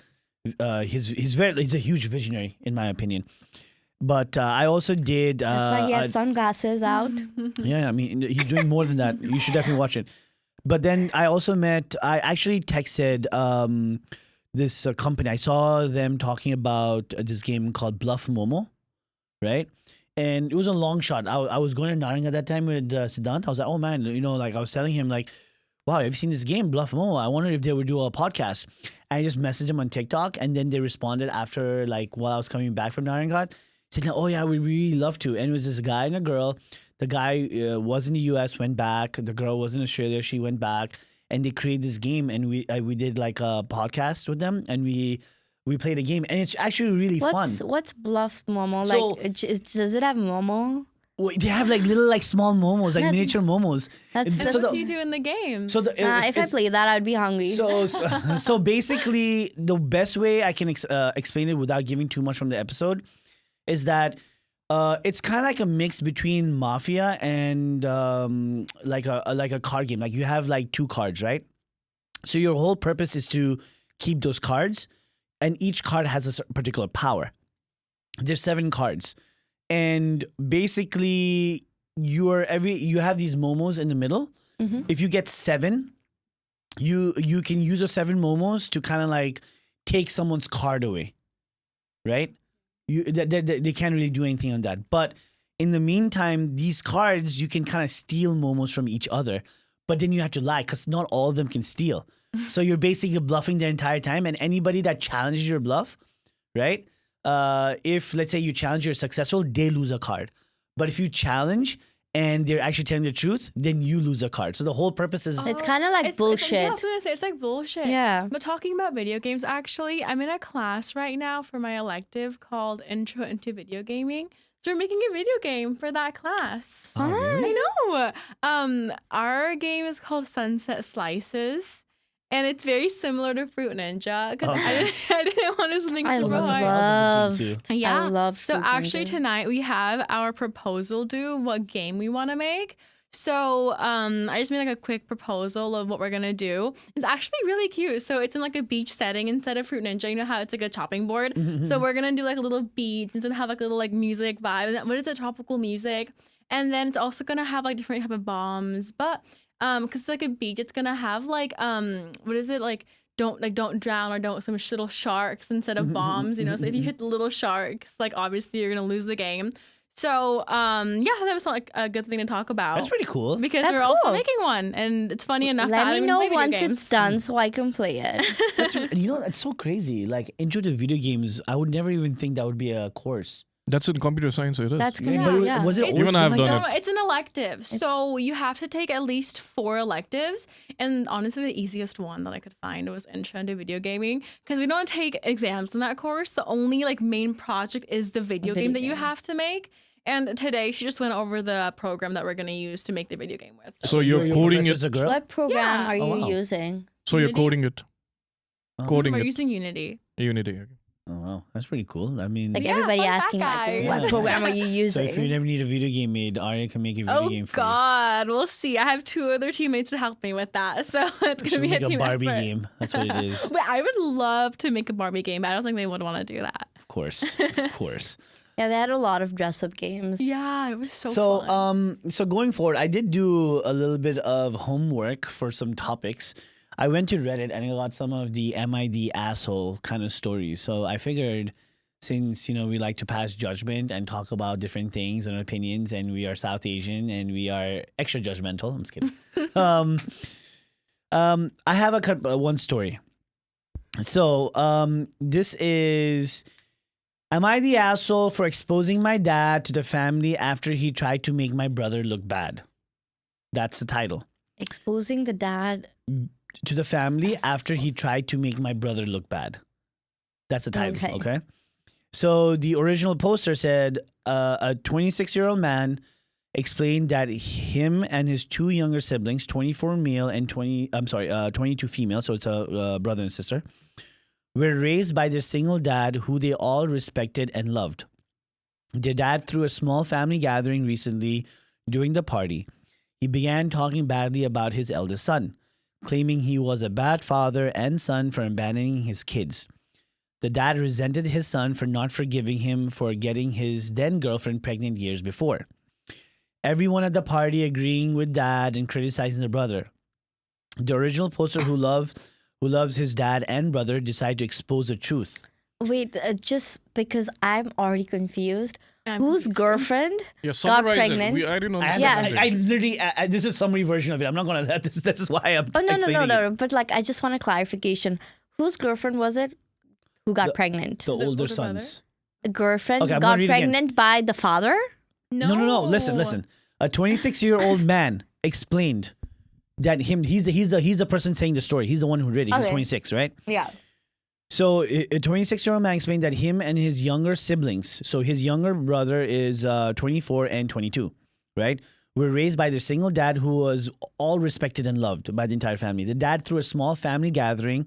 He's a huge visionary in my opinion. But I also did. That's why he has sunglasses out. Yeah, I mean, he's doing more than that. You should definitely watch it. But then I actually texted this company. I saw them talking about this game called Bluff Momo, right? And it was a long shot. I was going to Naring at that time with Siddhant. I was like, oh man, like I was telling him like, wow, have you seen this game, Bluff Momo? I wondered if they would do a podcast. And I just messaged them on TikTok, and then they responded after like while I was coming back from Narangat. Said, oh yeah, we'd really love to. And it was this guy and a girl. The guy was in the US, went back. The girl was in Australia, she went back. And they created this game, and we did like a podcast with them, and we played a game, and it's actually really fun. What's Bluff Momo? So- Like, does it have Momo? They have like little like small momos, like miniature momos. That's That's So what the- you do in the game. So if I it's- played that, I'd be hungry. so basically, the best way I can explain it without giving too much from the episode is that it's kind of like a mix between Mafia and like a card game. Like you have like 2 cards, right? So your whole purpose is to keep those cards, and each card has a particular power. There's 7 cards, and basically you have these momos in the middle. Mhm. If you get 7, you can use those 7 momos to kind of like take someone's card away, right? They can't really do anything on that. But in the meantime, these cards you can kind of steal momos from each other, but then you have to lie because not all of them can steal. So you're basically bluffing the entire time, and anybody that challenges your bluff, right? If let's say you challenge, you're successful, they lose a card. But if you challenge and they're actually telling the truth, then you lose a card. So the whole purpose is It's kind of like bullshit. I was gonna say it's like bullshit. Yeah. But talking about video games, actually, I'm in a class right now for my elective called Intro into Video Gaming. So we're making a video game for that class. Oh, really? I know. Our game is called Sunset Slices. And it's very similar to Fruit Ninja because Okay. I didn't want to something I super that's a hard. fun- love. too. Yeah. I love. So Fruit actually Ninja. tonight we have our proposal due, what game we want to make. So I just made like a quick proposal of what we're gonna do. It's actually really cute. So it's in like a beach setting instead of Fruit Ninja. You know how it's like a chopping board. So we're gonna do like a little beach and it's gonna have like a little like music vibe. And what is it? Tropical music. And then it's also gonna have like different type of bombs. But because it's like a beach, it's gonna have like what is it like? Don't drown or don't some little sharks instead of bombs, you know. So if you hit the little sharks, like obviously you're gonna lose the game. So yeah, that was like a good thing to talk about. That's pretty cool. Because That's we're also cool. making one, and it's funny enough. that I Let me don't even know play video once games. it's done so I can play it. That's that's so crazy. Like intro to video games, I would never even think that would be a course. That's in computer science. It is. That's good. Yeah, but Yeah. was it always Even been I've like done that? No, it's an elective. So you have to take at least 4 electives. And honestly, the easiest one that I could find was Intro into Video Gaming. Because we don't take exams in that course. The only like main project is the video game that you have to make. And today she just went over the program that we're going to use to make the video game with. So you're your coding professor's it. a girl? What program Yeah. are you Oh, wow. using? So you're Unity? coding it. Oh. Coding We're it. using Unity. Unity. Okay. Oh wow, that's pretty cool. I mean, Like Yeah, everybody fun fact, asking like, guys. what Yeah. program are you so using? if you never need a video game made, Arya can make a video Oh game for God, we'll see. I have 2 other teammates to help me with that, so it's you. gonna She'll be make a a team Barbie effort. game. That's what it is. But I would love to make a Barbie game, but I don't think they would want to do that. Of course, of course. Yeah, they had a lot of dress-up games. Yeah, it was so So fun. so going forward, I did do a little bit of homework for some topics. I went to Reddit and I got some of the "Am I the asshole" kind of stories. So I figured, since we like to pass judgment and talk about different things and opinions, and we are South Asian and we are extra judgmental. I'm just kidding. I have one story. So this is. Am I the asshole for exposing my dad to the family after he tried to make my brother look bad? That's the title. Exposing the dad. To the family after he tried to make my brother look bad. That's the title, okay? So the original poster said a 26-year-old man explained that him and his 2 younger siblings, 24 male and 22 female, so it's a brother and sister, were raised by their single dad who they all respected and loved. Their dad threw a small family gathering recently. During the party, he began talking badly about his eldest son, claiming he was a bad father and son for abandoning his kids. The dad resented his son for not forgiving him for getting his then girlfriend pregnant years before. Everyone at the party agreeing with dad and criticizing the brother. The original poster who loves his dad and brother decided to expose the truth. Wait, just because I'm already confused. I'm Whose confused. girlfriend Yeah, got summarize it. pregnant? I didn't know. Yeah. I literally, this is a summary version of it. I'm not going to, this is why I'm Oh no, explaining it. no. But like, I just want a clarification. Whose girlfriend was it who got pregnant? The older older sons. The girlfriend Okay, I'm gonna got read it again. pregnant by the father? No. Listen. A 26-year-old man explained that he's the person saying the story. He's the one who read it. He's Okay. 26, right? Yeah. So a 26-year-old man explained that him and his younger siblings, so his younger brother is 24 and 22, right? Were raised by their single dad who was all respected and loved by the entire family. The dad threw a small family gathering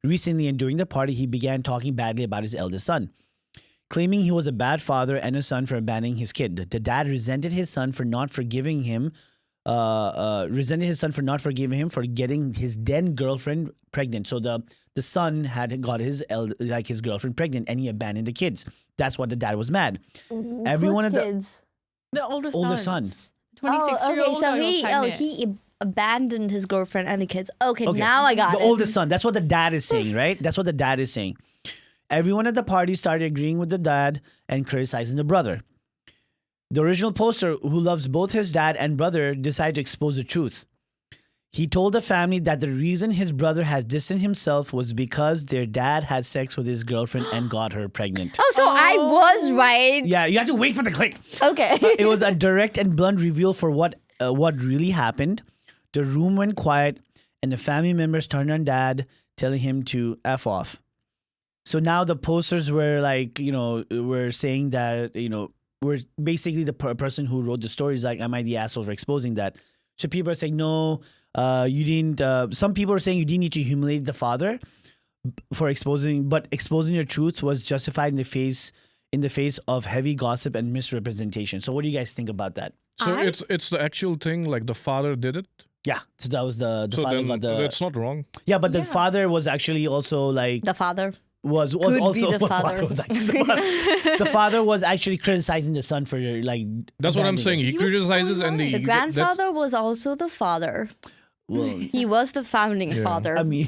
recently, and during the party, he began talking badly about his eldest son, claiming he was a bad father and a son for abandoning his kid. The dad resented his son for not forgiving him, for getting his then girlfriend pregnant. So the son had got his girlfriend pregnant, and he abandoned the kids. That's what the dad was mad. Everyone Whose at kids? The older son. 26-year-old. So he abandoned his girlfriend and the kids. Okay, Okay. now I got the it. oldest son. That's what the dad is saying, right? That's what the dad is saying. Everyone at the party started agreeing with the dad and criticizing the brother. The original poster, who loves both his dad and brother, decided to expose the truth. He told the family that the reason his brother has distanced himself was because their dad had sex with his girlfriend and got her pregnant. Oh, so I was right. Yeah, you have to wait for the click. Okay. It was a direct and blunt reveal for what really happened. The room went quiet, and the family members turned on dad, telling him to F off. So now the posters were like, were saying that, we're basically the person who wrote the story is like, am I the asshole for exposing that? So people are saying, no, you didn't. Some people are saying you didn't need to humiliate the father for exposing your truth was justified in the face of heavy gossip and misrepresentation. So what do you guys think about that? So it's the actual thing, like the father did it. Yeah, so that was the So father then got the. that's not wrong. Yeah, but the father was actually also like The father. was Could also be the was father. was actually the father was actually criticizing the son for like. That's what I'm abandoning saying. it. He He was so criticizes and right. The that's- grandfather was also the father. Well, He was the founding Yeah. father. I mean,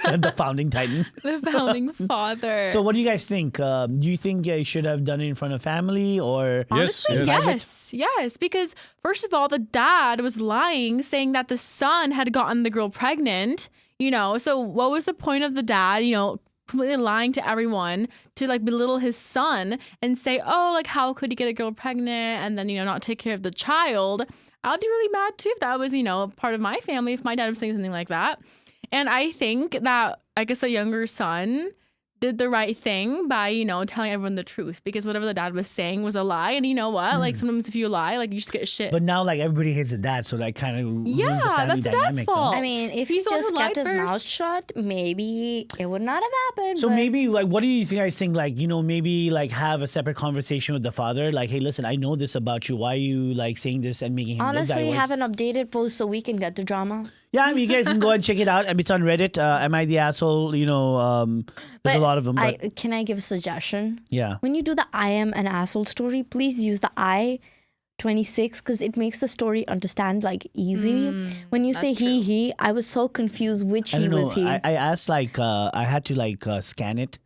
the founding titan. The founding father. So, what do you guys think? Do you think you should have done it in front of family or? Honestly, yes. Because first of all, the dad was lying, saying that the son had gotten the girl pregnant. So what was the point of the dad? Completely lying to everyone to like belittle his son and say, oh, like how could he get a girl pregnant and then not take care of the child? I'd be really mad too if that was part of my family, if my dad was saying something like that. And I think that I guess the younger son did the right thing by, telling everyone the truth, because whatever the dad was saying was a lie. And you know what? Like sometimes if you lie, like you just get shit. But now, like everybody hates the dad, so that kind of ruins the Yeah, family that's the dad's dynamic. no? fault. I mean, if He's he the one just who kept his lied mouth first. shut, maybe it would not have happened. So but maybe like, what do you guys think? Like, maybe like have a separate conversation with the father. Like, hey, listen, I know this about you. Why are you like saying this and making him look that honestly, way? have an updated post so we can get the drama. Yeah, I mean, you guys can go and check it out. I mean, it's on Reddit. Am I the asshole? There's a lot of them. But Can I give a suggestion? yeah. When you do the I am an asshole story, please use the I 26 because it makes the story understand like easy. When you say he, I was so confused which I he don't know. was he. I asked like I had to like scan it,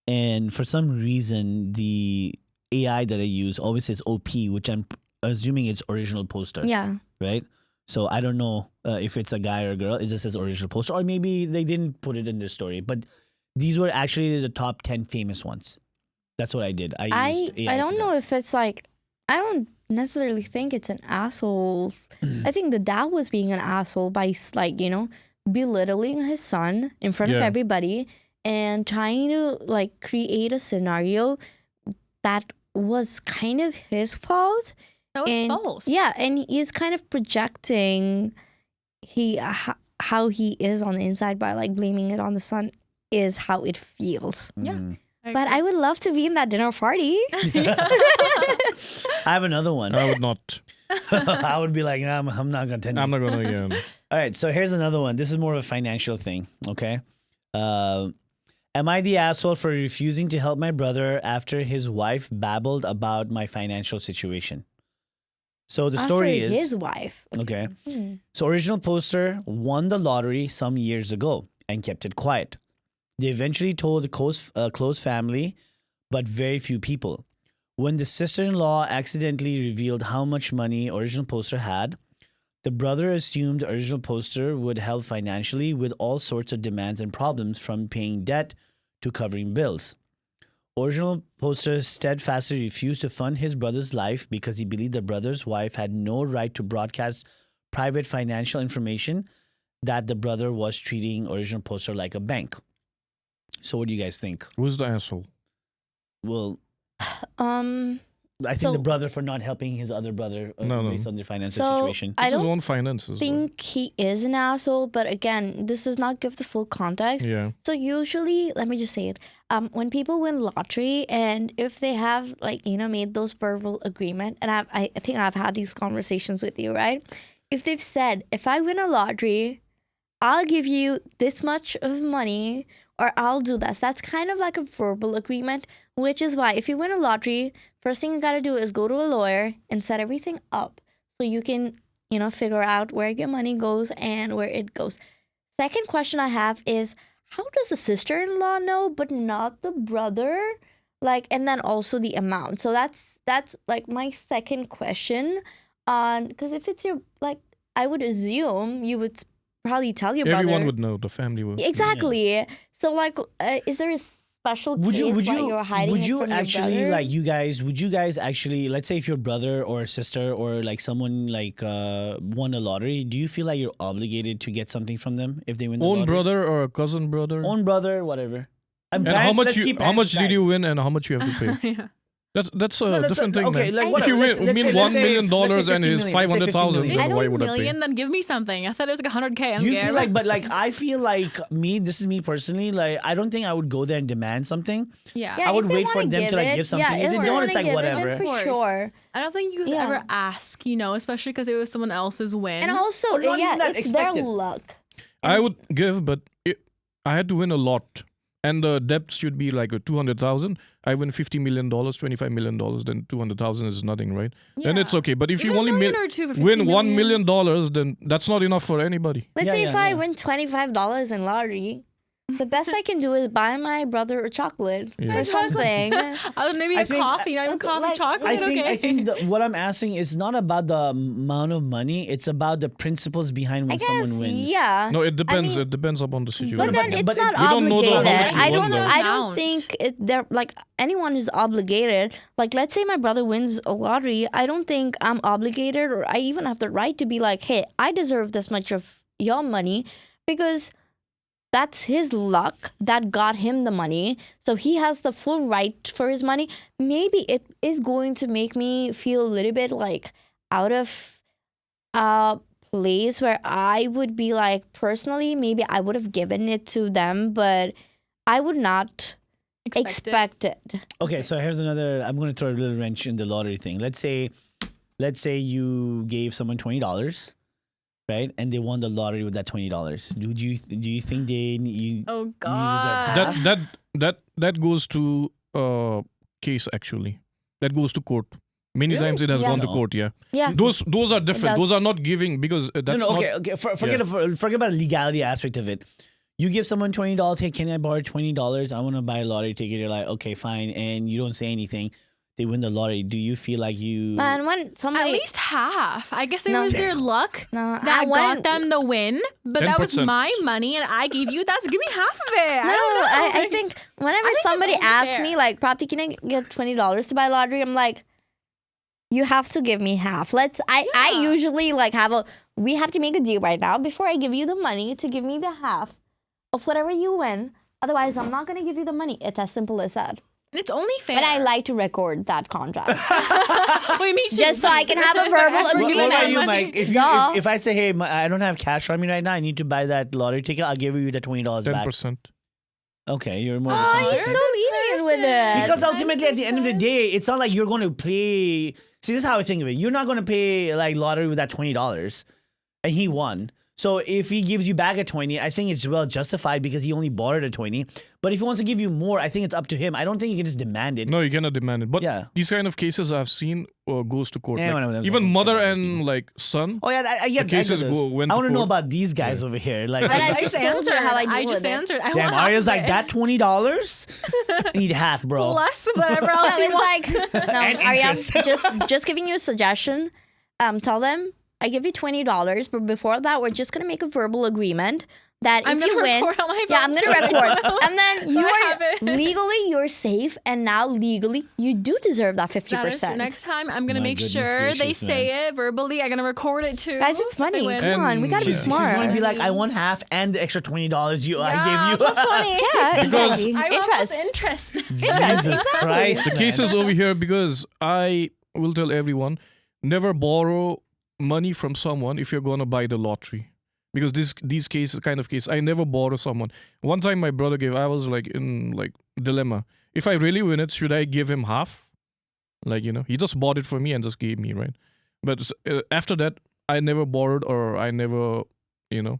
and for some reason the AI that I use always says OP, which I'm assuming it's original poster. Yeah. Right. So I don't know if it's a guy or a girl. It just says original poster, or maybe they didn't put it in their story. But these were actually the top 10 famous ones. That's what I did. I used AI I don't for know that. if it's like, I don't necessarily think it's an asshole. I think the dad was being an asshole by like, belittling his son in front of Yeah. everybody and trying to like create a scenario that was kind of his fault. that was And false. yeah, and he is kind of projecting how he is on the inside by like blaming it on the son is how it feels. Yeah. Mhm. But I would love to be in that dinner party. I have another one. I would not. I would be like, nah, I'm not gonna tell I'm you. not gonna. Yeah. All right, so here's another one. This is more of a financial thing. Okay. Am I the asshole for refusing to help my brother after his wife babbled about my financial situation? So the story After is his wife. okay. Hmm. So original poster won the lottery some years ago and kept it quiet. They eventually told the close family, but very few people. When the sister-in-law accidentally revealed how much money original poster had, the brother assumed the original poster would help financially with all sorts of demands and problems, from paying debt to covering bills. Original poster steadfastly refused to fund his brother's life because he believed the brother's wife had no right to broadcast private financial information, that the brother was treating original poster like a bank. So what do you guys think? Who's the asshole? Well, I think So- the brother for not helping his other brother No. based on their financial So, situation. I It's his don't own finances. think he is an asshole, but again, this does not give the full context. Yeah. So usually, let me just say it. When people win lottery, and if they have made those verbal agreement, and I think I've had these conversations with you, right? If they've said, if I win a lottery, I'll give you this much of money, or I'll do this. That's kind of like a verbal agreement, which is why if you win a lottery, first thing you gotta do is go to a lawyer and set everything up so you can, figure out where your money goes and where it goes. Second question I have is, how does the sister-in-law know but not the brother? And then also the amount. So that's like my second question. Because if it's your, I would assume you would probably tell your brother. Everyone would know. The family would. Exactly. So is there a special case why you're hiding would it you from your actually brother? would you guys actually, let's say if your brother or sister or someone won a lottery, do you feel like you're obligated to get something from them if they win the Own lottery? brother or a cousin brother? Own brother, whatever. And how much did you win and how much you have to pay? Yeah. That's a different thing. Okay, man. like If you whatever. win $1 million and his 500,000, million. then I why don't would I pay? million, then give me something. I thought it was like 100K. I'm Do you scared. feel I feel like this is me personally, I don't think I would go there and demand something. Yeah. I would if they wait for wanna them to, give something. Yeah, If they they don't, wanna it's like, give it, whatever. then Of course. for sure. I don't think you could Yeah. ever ask, especially because it was someone else's win. And also, Or not even that it's their expected. luck. I would give, but I had to win a lot. And the debt should be like a 200,000. I win $50 million, $25 million, then 200,000 is nothing, right? Then it's okay. But if Even you a only million or two for win $50 $1 million. million, then that's not enough for anybody. Let's Yeah, say yeah, if I yeah. win $25 in lottery, the best I can do is buy my brother a chocolate Yeah. or something. Maybe I a think- coffee, not even coffee, chocolate. I okay. think what I'm asking is not about the amount of money. It's about the principles behind when I guess, someone wins. yeah. No, it depends. mean- it depends upon the situation. But then but it's not we don't know obligated. how much you I won, don't. though. I don't Amount. think they're anyone who's obligated. Let's say my brother wins a lottery. I don't think I'm obligated, or I even have the right to be like, hey, I deserve this much of your money, because that's his luck that got him the money. So he has the full right for his money. Maybe it is going to make me feel a little bit out of place where I would be personally, maybe I would have given it to them, but I would not expect it. Okay, so here's another. I'm going to throw a little wrench in the lottery thing. Let's say you gave someone $20, right? And they won the lottery with that $20. Do you think you Oh deserve God. half? That goes to case actually. That goes to court. Many Really? times it has Yeah. gone to No. court. Yeah. Yeah. Those are different. does. Those are not giving because that's No, not. okay. Forget about the legality aspect of it. You give someone $20. Hey, can I borrow $20? I want to buy a lottery ticket. You're like, okay, fine, and you don't say anything. They win the lottery. Do you feel like you? And when At somebody least half. I guess it No. was their luck no, that I got went- them the win, but that was 10%. my money and I gave you that. So give me half of it. No, I don't know. I think whenever think it's somebody only asks fair. me Prapti, can I get $20 to buy lottery? I'm like, you have to give me half. I Yeah. usually we have to make a deal right now before I give you the money to give me the half of whatever you win. Otherwise, I'm not gonna give you the money. It's as simple as that. And it's only fair. But I like to record that contract Wait, me too. just so I can have a verbal What agreement. about you, money. Mike? Duh. If I say, hey, I don't have cash on me right now, I need to buy that lottery ticket, I'll give you the $20 back. 10%. Okay, you're more. of a Oh, you're 10%. so lenient with it. Because ultimately, at the end of the day, it's not like you're going to pay. See, this is how I think of it. You're not going to pay lottery with that $20, and he won. So if he gives you back a 20, I think it's well justified because he only borrowed a 20. But if he wants to give you more, I think it's up to him. I don't think you can just demand it. No, you cannot demand it. But Yeah. these kind of cases I've seen goes to court. Yeah, Like, no, even no, mother no, no, and son. Oh yeah, I get cases those. went I to want to know court. about these guys over here. Like, But I I just just told you answered how I deal I just with it. answered. I damn, want Arya's half like of that it. $20. I need half, bro. Plus whatever No, else you want. it's no, And Arya, interest. just giving you a suggestion. Tell them I give you $20, but before that, we're just gonna make a verbal agreement that I'm if you gonna win, record on my yeah, phone I'm gonna too. record, and then So you I have are it. legally you're safe, and now legally you do deserve that 50%. That is, next time, I'm gonna My make goodness sure they gracious, say it verbally. I'm gonna record it too. Guys, it's so they money. win. Come on, we gotta be She's smart. She's going to be like, I want half and the extra $20 I gave you. Plus 20. yeah, Because- exactly. I Interest. want interest. Jesus Christ. The man. case is over here because I will tell everyone, never borrow money from someone if you're going to buy the lottery. Because these cases, kind of case, I never borrow someone. One time my brother gave, I was like in like dilemma. If I really win it, should I give him half? Like, you know, he just bought it for me and just gave me, right? But after that, I never borrowed or I never, you know,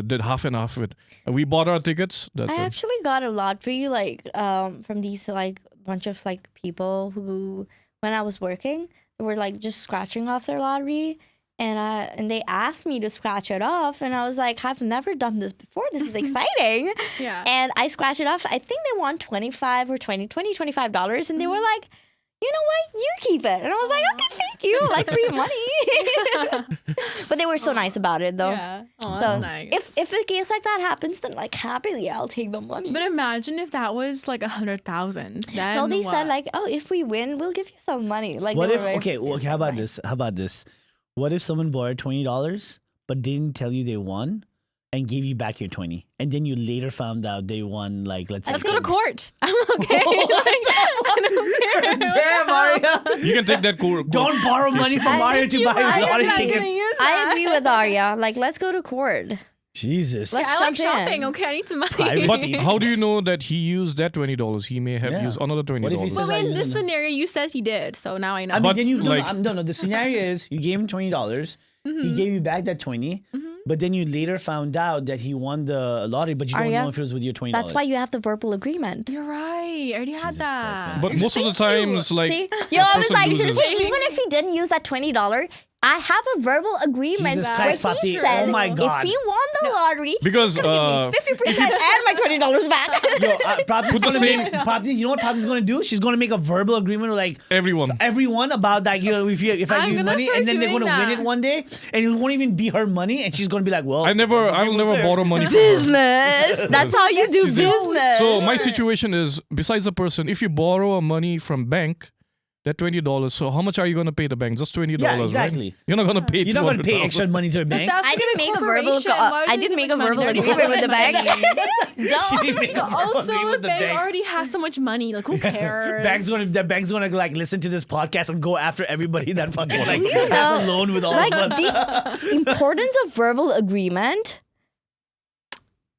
did half and half with. We bought our tickets. That's I it. actually got a lottery from these like bunch of like people who, when I was working, were like just scratching off their lottery, and they asked me to scratch it off, and I was like, I've never done this before. This is exciting. Yeah. And I scratched it off. I think they won $25 or $25, and they were like, you know what? You keep it. And I was like, okay, thank you. Like free money. But they were so nice about it, though. Yeah. Oh, So that's nice. if a case like that happens, then like happily I'll take the money. But imagine if that was like 100,000. Then No, they what? said like, oh, if we win, we'll give you some money. Like, What they if, were very okay, well, okay, how about this? How about this? What if someone borrowed $20 but didn't tell you they won and gave you back your 20, and then you later found out they won, like, let's say. Let's go to court. I'm okay. Damn, Arya. You can take that court. Don't borrow money from Arya to buy lottery tickets. I agree with Arya. Like, let's go to court. Jesus. Let's I like jump in. shopping. Okay, I need some money. Privacy. But how do you know that he used that $20? He may have Yeah. used another $20. What if he says- Well, in I this using them. scenario, you said he did, so now I know. I mean, But, then you like- no. The scenario is you gave him $20, he gave you back that 20, but then you later found out that he won the lottery, but you don't Arya, know if it was with your $20. That's why you have the verbal agreement. You're right. I already had Jesus that. Christ, But most of the times, like, See, the you always person like, loses. hey, even if he didn't use that $20, I have a verbal agreement Jesus where Christ, he Prapti, said oh my God. if he won the lottery, Because he's gonna give me 50% and my $20 back. Yo, Prapti's Put the gonna same- make, Prapti, you know what Prapti's going to do? She's going to make a verbal agreement with like everyone. everyone about like, you know, if I I'm give you gonna money, start and then they're doing going to win that. it one day, and it won't even be her money, and she's going to be like, well, I will never borrow money from her. Business. That's how you do business. So my situation is, besides the person, if you borrow a money from bank, that $20, so how much are you going to pay the bank? Just $20, Yeah, right? exactly. You're not going to pay You're not going to pay 200,000. extra money to a bank. That's I didn't like make a verbal. corporation. Why would I they didn't give make a much money? verbal They're agreement with the giving bank. She didn't make a verbal Also, agreement the with the bank bank. already has so much money. Like, who cares? The bank's gonna like listen to this podcast and go after everybody that fucking like You has know, a loan with all Like of us. the importance of verbal agreement,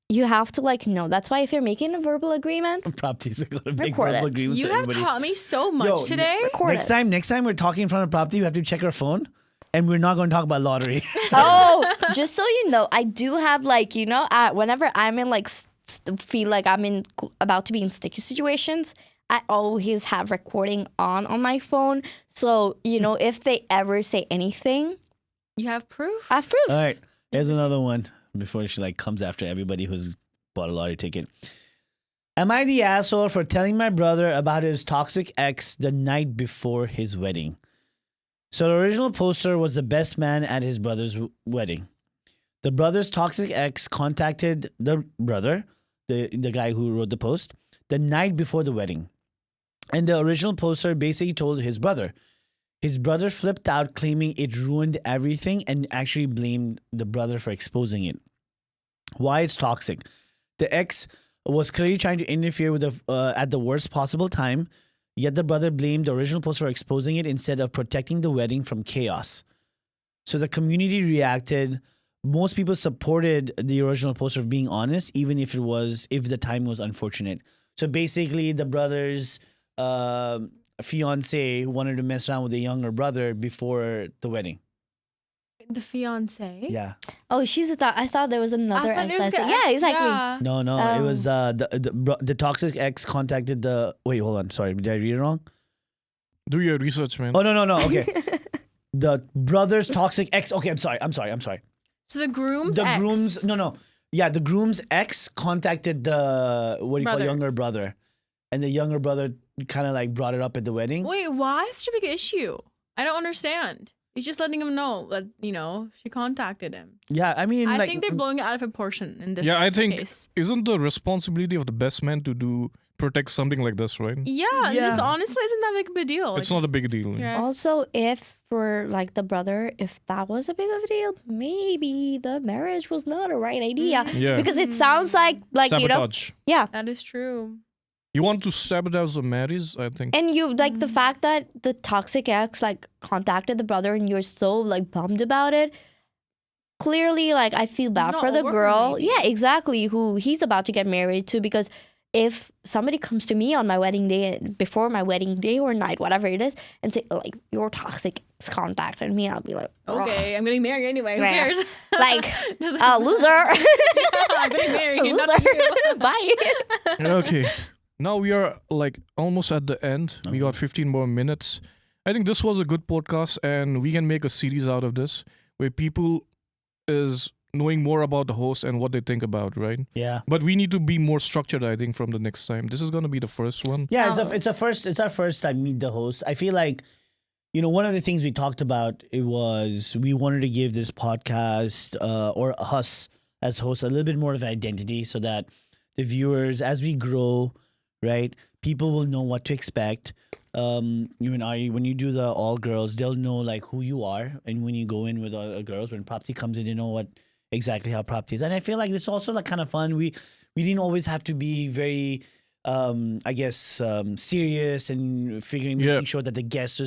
you have to like know. That's why if you're making a verbal agreement, Prapti's gonna make Record verbal it. agreements You with have everybody. taught me so much Yo, today. record Next it. time we're talking in front of Prapti, you have to check her phone, and we're not going to talk about lottery. Oh, just so you know, I do have like, you know, whenever I'm in like feel like I'm in about to be in sticky situations, I always have recording on my phone. So, you know, if they ever say anything, You have proof? I have proof. All right, here's another one before she like comes after everybody who's bought a lottery ticket. Am I the asshole for telling my brother about his toxic ex the night before his wedding? So the original poster was the best man at his brother's wedding. The brother's toxic ex contacted the brother, the guy who wrote the post, the night before the wedding. And the original poster basically told his brother. His brother flipped out, claiming it ruined everything, and actually blamed the brother for exposing it. Why it's toxic? The ex was clearly trying to interfere with at the worst possible time, yet the brother blamed the original poster for exposing it instead of protecting the wedding from chaos. So the community reacted. Most people supported the original poster of being honest, even if the time was unfortunate. So basically, the brother's fiance wanted to mess around with the younger brother before the wedding. The fiance? Yeah. Oh, I thought there was another I thought ex. it was the Yeah, ex, exactly. yeah. No, it was the toxic ex contacted the. Wait, hold on. Sorry, did I read it wrong? Do your research, man. Oh no. Okay, the brother's toxic ex. Okay, I'm sorry. So the groom's The ex. groom's no. Yeah, the groom's ex contacted the Brother. younger brother, and the younger brother kind of like brought it up at the wedding. Wait, why is such a big issue? I don't understand. He's just letting him know that, you know, she contacted him. Yeah, I mean, I like, think they're blowing it out of proportion in this Yeah, I think case. isn't the responsibility of the best man to do protect something like this, right? Yeah, Yeah. this honestly isn't that big of a deal. It's not a big deal. Yeah. Also, if for like the brother, if that was a big of a deal, maybe the marriage was not a right idea. Yeah. Because it sounds like you know, Sabotage. yeah. That is true. You want to sabotage the marriage, I think. And you like the fact that the toxic ex like contacted the brother and you're so like bummed about it. Clearly, like I feel bad not for the over her, girl. maybe. Yeah, exactly. Who he's about to get married to, because if somebody comes to me on my wedding day, before my wedding day or night, whatever it is, and say like your toxic ex contacted me, I'll be like, "Ugh." Okay, I'm getting married anyway. Who Yeah. cares? Like, Doesn't- loser. I'm getting married. Loser. Not you. Bye. Okay. Now we are like almost at the end. We got 15 more minutes. I think this was a good podcast and we can make a series out of this where people is knowing more about the host and what they think about, right? Yeah. But we need to be more structured, I think, from the next time. This is going to be the first one. Yeah, Oh. it's our first time meet the host. I feel like, you know, one of the things we talked about, it was we wanted to give this podcast or us as hosts a little bit more of identity so that the viewers, as we grow, right, people will know what to expect. You and Arya, when you do the all girls, they'll know like who you are, and when you go in with all girls, when Prapti comes in, they know what exactly how Prapti is. And I feel like it's also like kind of fun. We didn't always have to be very serious and making sure that the guest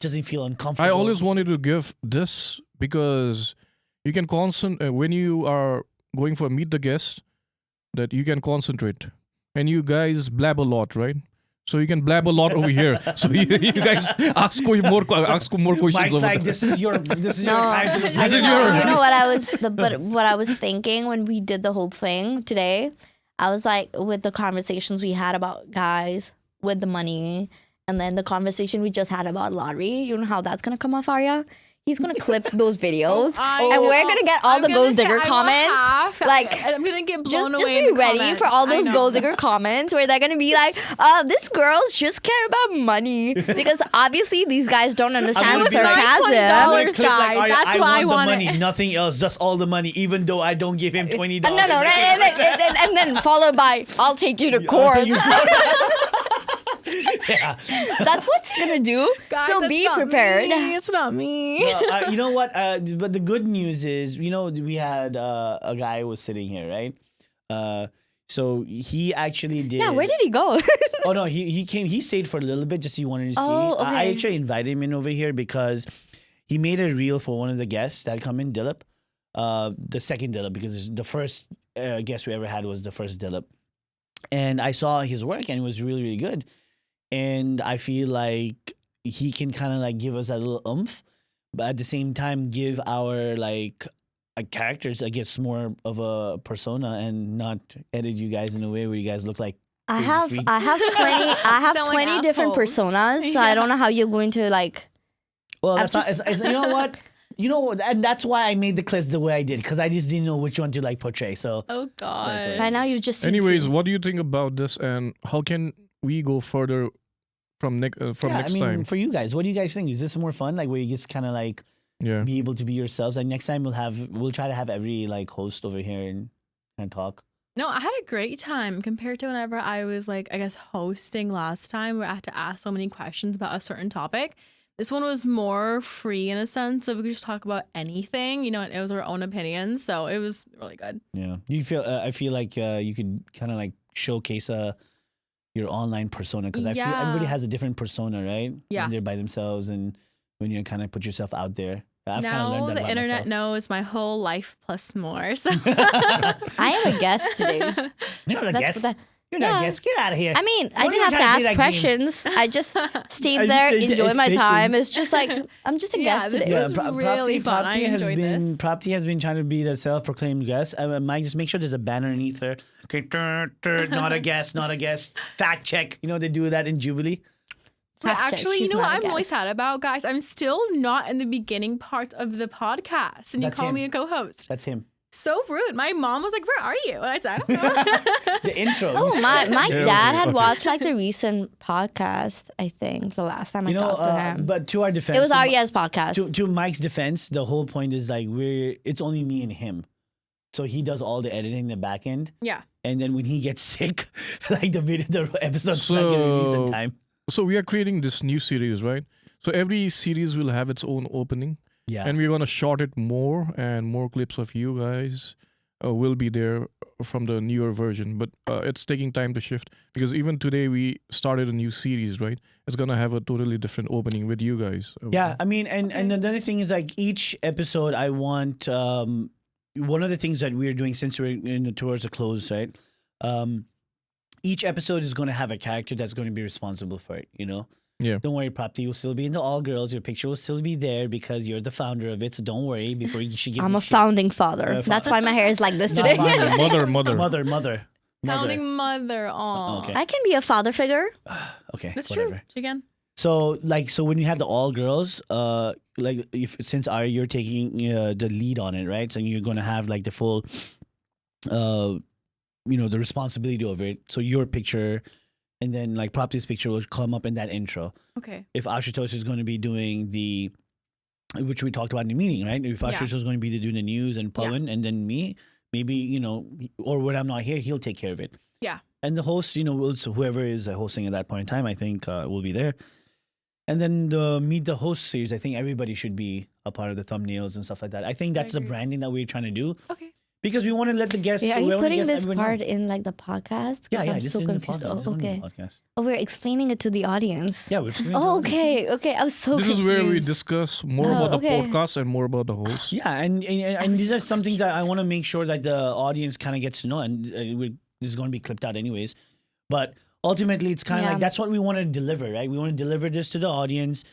doesn't feel uncomfortable. I always wanted to give this because you can when you are going for meet the guest, that you can concentrate. And you guys blab a lot, right? So you can blab a lot over here. So you guys ask more questions. Mike's over like, there. this is your time to listen. This is your- You know what I was what I was thinking when we did the whole thing today. I was like, with the conversations we had about guys with the money, and then the conversation we just had about lottery. You know how that's gonna come off, Arya? He's gonna clip those videos, and we're gonna get all the gold digger comments. Like, I'm gonna get blown just away. be in the ready comments. for all I those know. gold digger comments where they're gonna be like, this girls just care about money, because obviously these guys don't understand gonna be like, sarcasm. $20, Clip like, guys. Arya, That's I why I want want the money, it. nothing else, just all the money, even though I don't give him $20. No, and then followed by, I'll take you to court. Yeah. That's what it's gonna do. Guys, So that's be not prepared. me. It's not me. You know what? But the good news is, you know, we had a guy who was sitting here, right? So he actually did. Yeah, where did he go? Oh no, he came. He stayed for a little bit, just he wanted to see. Oh, I okay. actually invited him in over here because he made a reel for one of the guests that come in, Dilip. The second Dilip, because the first guest we ever had was the first Dilip, and I saw his work and it was really, really good. And I feel like he can kind of like give us a little oomph, but at the same time give our characters, I guess, more of a persona and not edit you guys in a way where you guys look like I crazy have freaks. 20 Sound like different assholes. personas, so I don't know how you're going to like. Well, I've that's not, you know what? You know, and that's why I made the clips the way I did, because I just didn't know which one to like portray. So Oh God. Right now, you just. see Anyways, two. what do you think about this and how can we go further from next I mean, time? for you guys, what do you guys think? Is this more fun? Like where you just kind of like Yeah. be able to be yourselves? Like next time we'll try to have every like host over here and kind of talk. No, I had a great time compared to whenever I was like, I guess, hosting last time, where I had to ask so many questions about a certain topic. This one was more free in a sense, so we could just talk about anything, you know, and it was our own opinions, so it was really good. Yeah. You feel? I feel like you could kind of like showcase your online persona, because I feel Yeah. everybody has a different persona, right? Yeah. When they're by themselves and when you kind of put yourself out there. I've kind of Now learned that the about internet myself. knows my whole life plus more. So I am a guest today. You're not a That's guest. what You're not a yeah. guest. Get out of here. I mean, I Don't didn't even have to try to play ask that game. questions. I just stayed I there, just- enjoy it's my time. patience. It's just like I'm just a Yeah, guest this today. was really fun. I enjoyed this. Prapti has been trying to be the self-proclaimed guest. Mike, just make sure there's a banner underneath her. Okay, not a guest, not a guest. Fact check. You know they do that in Jubilee. But Fact check, actually, you she's know what not a I'm really guest. sad about, guys? I'm still not in the beginning part of the podcast, and you That's call him. me a co-host. That's him. So rude. My mom was like, "Where are you?" And I said, "I don't know." The intro. Oh, my Yeah, dad okay, had okay. watched like the recent podcast, I think, the last time I You know, talked to him. but to our defense, It was to- Arya's podcast. To Mike's defense, the whole point is like it's only me and him. So he does all the editing in the back end. Yeah. And then when he gets sick, like the episode's not getting released in time. So we are creating this new series, right? So every series will have its own opening. Yeah. And we're going to short it more, and more clips of you guys will be there from the newer version. But it's taking time to shift, because even today we started a new series, right? It's going to have a totally different opening with you guys. Yeah, I mean, and another thing is, like, each episode I want, one of the things that we're doing since we're towards the close, right? Each episode is going to have a character that's going to be responsible for it, you know? Yeah. Don't worry, Prapti, you'll still be in the all girls. Your picture will still be there because you're the founder of it. So don't worry. Before she gives I'm a founding father. That's why my hair is like this Not today. mine. Mother. Founding mother. Aw. Okay. I can be a father figure. Okay, That's whatever. true. Again. So when you have the all girls, like since Arya, you're taking the lead on it, right? So you're gonna have like the full, the responsibility of it. So your picture, and then like Prapti's picture will come up in that intro. Okay. If Ashutosh is going to be doing which we talked about in the meeting, right? If Ashutosh is going to be doing the news and Pawan, and then me, maybe or when I'm not here, he'll take care of it. Yeah. And the host, whoever is hosting at that point in time, I think will be there. And then the Meet the Host series, I think everybody should be a part of the thumbnails and stuff like that. I think that's the branding that we're trying to do. Okay. Because we want to let the guests. Yeah, are we you want the putting guests this part in like the podcast? 'Cause Yeah, I'm just so in confused. the podcast. Oh, okay. Podcast. Oh, we're explaining it to the audience. Yeah, we're explaining Oh, to the audience. okay. I was so This confused. is where we discuss more about the okay. podcast and more about the host. Yeah, and these are some things that I want to make sure that the audience kind of gets to know, and this is going to be clipped out anyways. But ultimately, it's kind of like that's what we want to deliver, right? We want to deliver this to the audience,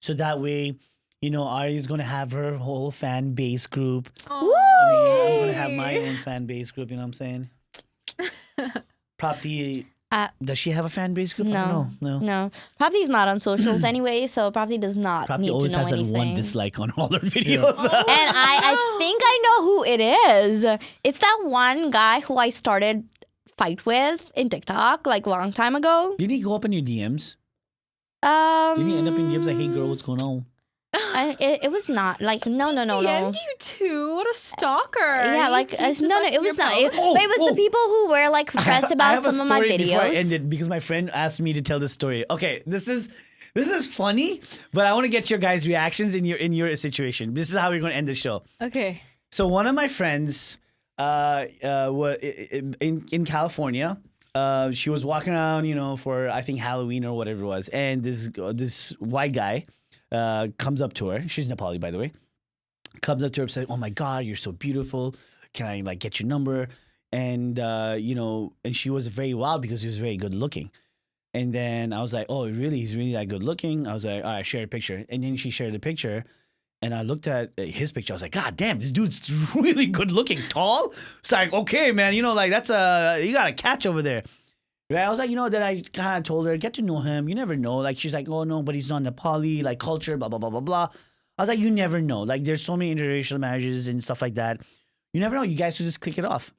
so that way, Arya is going to have her whole fan base group. Woo! I mean, I'm going to have my own fan base group. You know what I'm saying? Prapti, does she have a fan base group? I don't know. No. Prapti's not on socials anyway, so Prapti does not Prapti need to always know has that anything. one dislike on all her videos. And I think I know who it is. It's that one guy who I started fight with in TikTok like long time ago. Didn't he go up in your DMs? Didn't he end up in DMs like, hey girl, what's going on? It was not like no. DM'd you too? What a stalker! Yeah, like He no, pieces no, up it your was not. post. But it was the people who were like pressed I about have a some of my story before I videos. end it because my friend asked me to tell this story. Okay, this is funny, but I want to get your guys' reactions in your situation. This is how we're going to end the show. Okay. So one of my friends, in California, she was walking around, for I think Halloween or whatever it was, and this white guy comes up to her. She's Nepali, by the way. Comes up to her and says, "Oh my God, you're so beautiful. Can I like get your number?" And and she was very wild because he was very good looking. And then I was like, "Oh, really? He's really that good looking?" I was like, "All right, share a picture." And then she shared the picture. And I looked at his picture. I was like, God damn, this dude's really good looking, tall. It's like, okay, man, like that's you got a catch over there. Right? I was like, then I kind of told her, get to know him. You never know. Like, she's like, oh no, but he's not Nepali, like culture, blah, blah, blah, blah, blah. I was like, you never know. Like, there's so many interracial marriages and stuff like that. You never know. You guys should just click it off.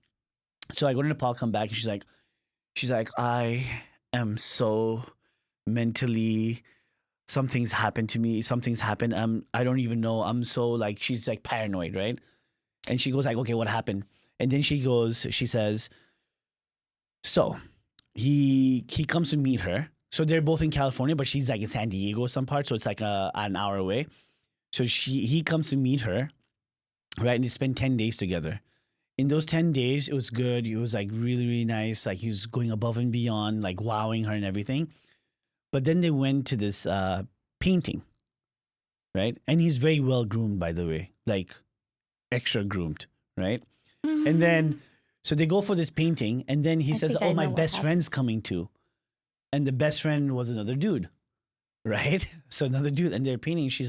So I go to Nepal, come back, and she's like, I am so mentally... Something's happened to me. Something's happened. I don't even know. I'm so like, she's like paranoid, right? And she goes like, okay, what happened? And then she says, so he comes to meet her. So they're both in California, but she's like in San Diego, some part. So it's like an hour away. So he comes to meet her, right? And they spend 10 days together. In those 10 days, it was good. It was like really, really nice. Like he was going above and beyond, like wowing her and everything. But then they went to this painting, right? And he's very well groomed, by the way, like extra groomed, right? Mm-hmm. And then, so they go for this painting, and then he says, think I "Oh, my know what best happened. friend's coming too," and the best friend was another dude, right? So another dude, and they're painting. She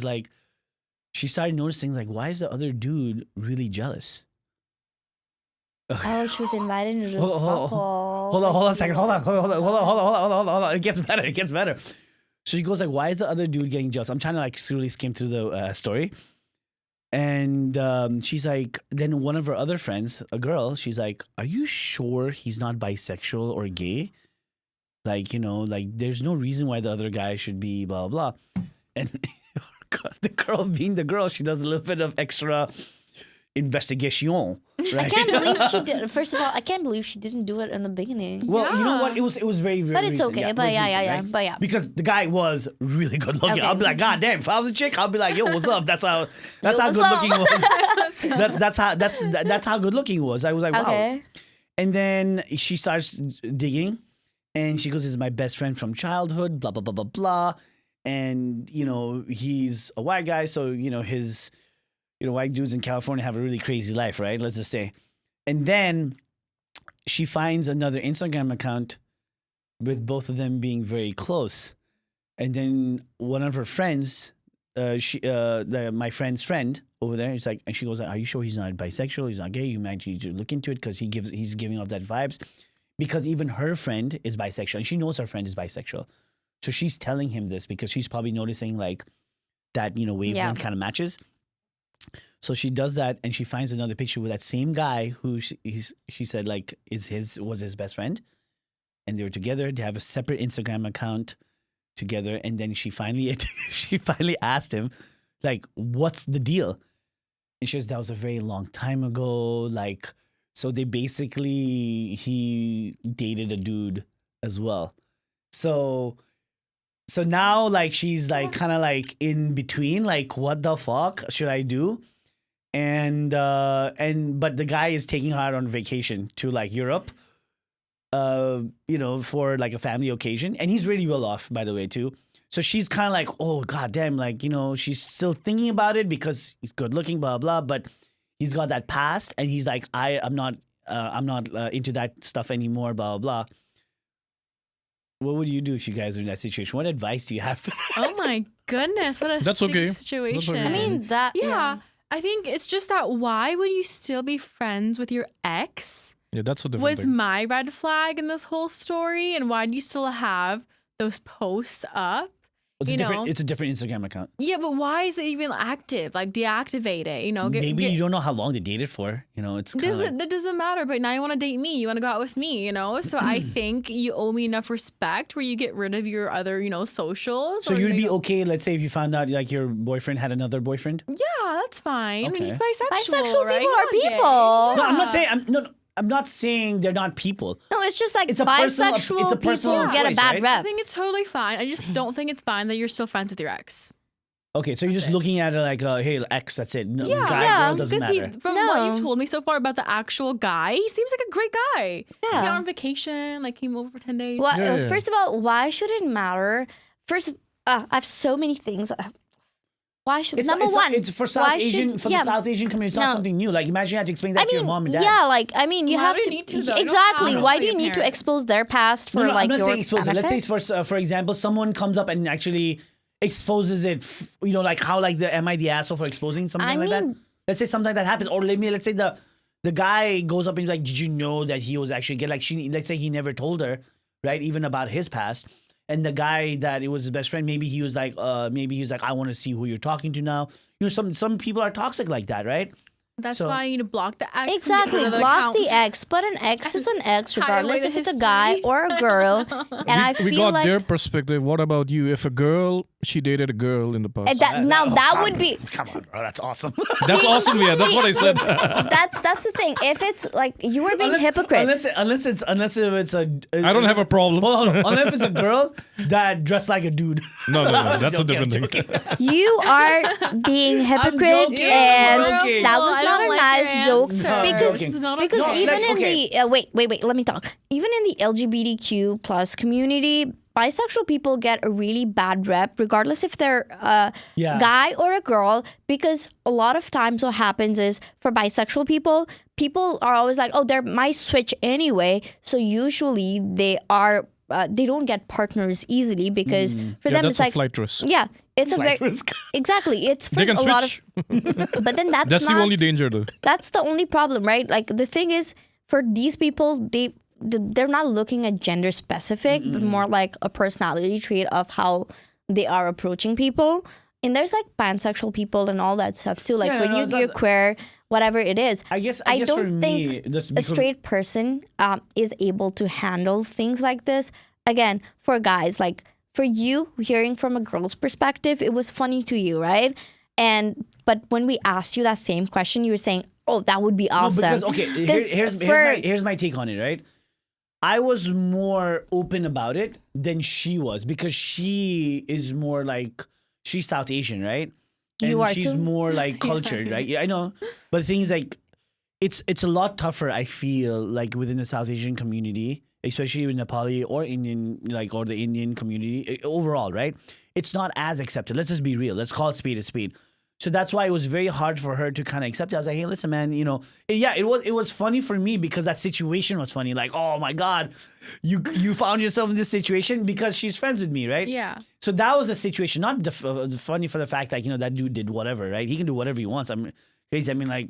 started noticing, like, why is the other dude really jealous? Oh, she was invited to the Hold on a second. Hold on. It gets better. So she goes like, why is the other dude getting jealous? I'm trying to like really skim through the story. And she's like, then one of her other friends, a girl, she's like, are you sure he's not bisexual or gay? Like, like there's no reason why the other guy should be blah, blah. And the girl being the girl, she does a little bit of extra, investigation. Right? I can't believe she did. First of all, I can't believe she didn't do it in the beginning. Well, you know what? It was very, very But it's recent. okay. it But was yeah, recent, yeah. right? But yeah. Because the guy was really good looking. Okay. I'll be like, God damn, if I was a chick, I'll be like, yo, what's up? That's how Yo, good what's looking was. that's how good looking was. I was like, wow. Okay. And then she starts digging, and she goes, "This is my best friend from childhood." Blah blah blah blah blah. And he's a white guy, so his white dudes in California have a really crazy life, right? Let's just say. And then she finds another Instagram account with both of them being very close. And then one of her friends, my friend's friend over there, is like, and she goes, "Are you sure he's not bisexual? He's not gay? You might need to look into it because he's giving off that vibes." Because even her friend is bisexual, and she knows her friend is bisexual. So she's telling him this because she's probably noticing like that, wavelength kind of matches. So she does that, and she finds another picture with that same guy who she said like was his best friend, and they were together. They have a separate Instagram account together, and then she finally asked him like, "What's the deal?" And she says that was a very long time ago. Like, so they basically he dated a dude as well. So now like she's like kind of like in between, like what the fuck should I do? And but the guy is taking her out on vacation to like Europe, for like a family occasion, and he's really well off, by the way, too. So she's kind of like, oh goddamn, like she's still thinking about it because he's good looking, blah blah, but he's got that past, and he's like, I'm not into that stuff anymore, blah blah. What would you do if you guys are in that situation? What advice do you have? Oh my goodness, what a That's okay. situation. That's okay. I mean that. Yeah, I think it's just that why would you still be friends with your ex? Yeah, that's a different Was thing. my red flag in this whole story, and why do you still have those posts up? It's a different Instagram account. Yeah, but why is it even active? Like deactivate it. Maybe you don't know how long they dated for. It's kind of like, that doesn't matter. But now you want to date me. You want to go out with me. So I think you owe me enough respect where you get rid of your other socials. so or, you'd be okay. Let's say if you found out like your boyfriend had another boyfriend. Yeah, that's fine. Okay. He's bisexual. Bisexual right? people are He's not gay. people. No, I'm not saying I'm not saying they're not people. No, it's just like It's a personal- bisexual it's a personal people get a choice, bad right? I rep. think it's totally fine. I just don't think it's fine that you're still friends with your ex. Okay, so you're just looking at it like, hey, X, that's it. No, Yeah, guy, girl doesn't because matter. from what you've told me so far about the actual guy, he seems like a great guy. Yeah. He got on vacation, like came over for 10 days. Well, Yeah. First of all, why should it matter? First, I have so many things. Why should number one? It's for South why Asian should- for yeah. the South Asian community. It's not No. something new. Like imagine you had to explain that I to your mean, mom and dad. yeah, like I mean, you Why have do to you need to, though? You don't exactly. have to Why tell do you your need to parents. expose their past for No, like I'm not your saying expose it. Let's benefit? say for example, someone comes up and actually exposes it. Like how like am I the asshole for exposing something I like that? mean- Let's say something like that happens, or let's say the guy goes up and is like, did you know that he was actually gay? Like let's say he never told her, right? Even about his past. And the guy that it was his best friend, maybe he was like, I want to see who you're talking to now. Some people are toxic like that, right? That's So- why you need to block the ex. Exactly, from your block the account. ex. But an ex is an ex, Hide away regardless the if it's a history. guy or a girl. And I We feel got like their perspective. What about you? If a girl, she dated a girl in the past. that would be. Come on, bro, that's awesome. That's awesome, yeah. That's what I said. That's the thing. If it's like you were being hypocrite. Unless it's a. I don't have a problem. Hold on. Unless it's a girl that dressed like a dude. No. That's a Joking, different I'm thing. joking. You are being hypocrite, joking, and I'm joking. that Well, was I not don't a like nice your joke answer. No, I'm because joking. because No, even like, in okay. the wait, let me talk. Even in the LGBTQ plus community, bisexual people get a really bad rep, regardless if they're a Yeah. guy or a girl. Because a lot of times, what happens is for bisexual people are always like, oh, they might switch anyway. So usually they are. They don't get partners easily because for Yeah, them that's it's a like flight risk. yeah, it's a Flight very risk. exactly. It's for They can a lot of switch. but then that's That's not the only danger, though. that's the only problem, right? Like the thing is for these people they're not looking at gender specific but more like a personality trait of how they are approaching people. And there's like pansexual people and all that stuff too, like Yeah, when no, you're it's not- queer, whatever it is. I guess I for don't me, think just a because- straight person is able to handle things like this. Again, for guys, like for you, hearing from a girl's perspective, it was funny to you, right? But when we asked you that same question, you were saying, oh, that would be No, awesome. because okay, here's my take on it, right? I was more open about it than she was because she is more like she's South Asian, right? And You are she's too? more like cultured, right? Yeah, I know. But the thing is like it's a lot tougher, I feel, like within the South Asian community, especially with Nepali or Indian, like or the Indian community overall, right? It's not as accepted. Let's just be real. Let's call it spade a spade. So that's why it was very hard for her to kind of accept it. I was like, hey, listen, man, it was funny for me because that situation was funny. Like, oh my God, you found yourself in this situation because she's friends with me, right? Yeah. So that was the situation. Not funny for the fact that, that dude did whatever, right? He can do whatever he wants. I'm crazy. I mean, like,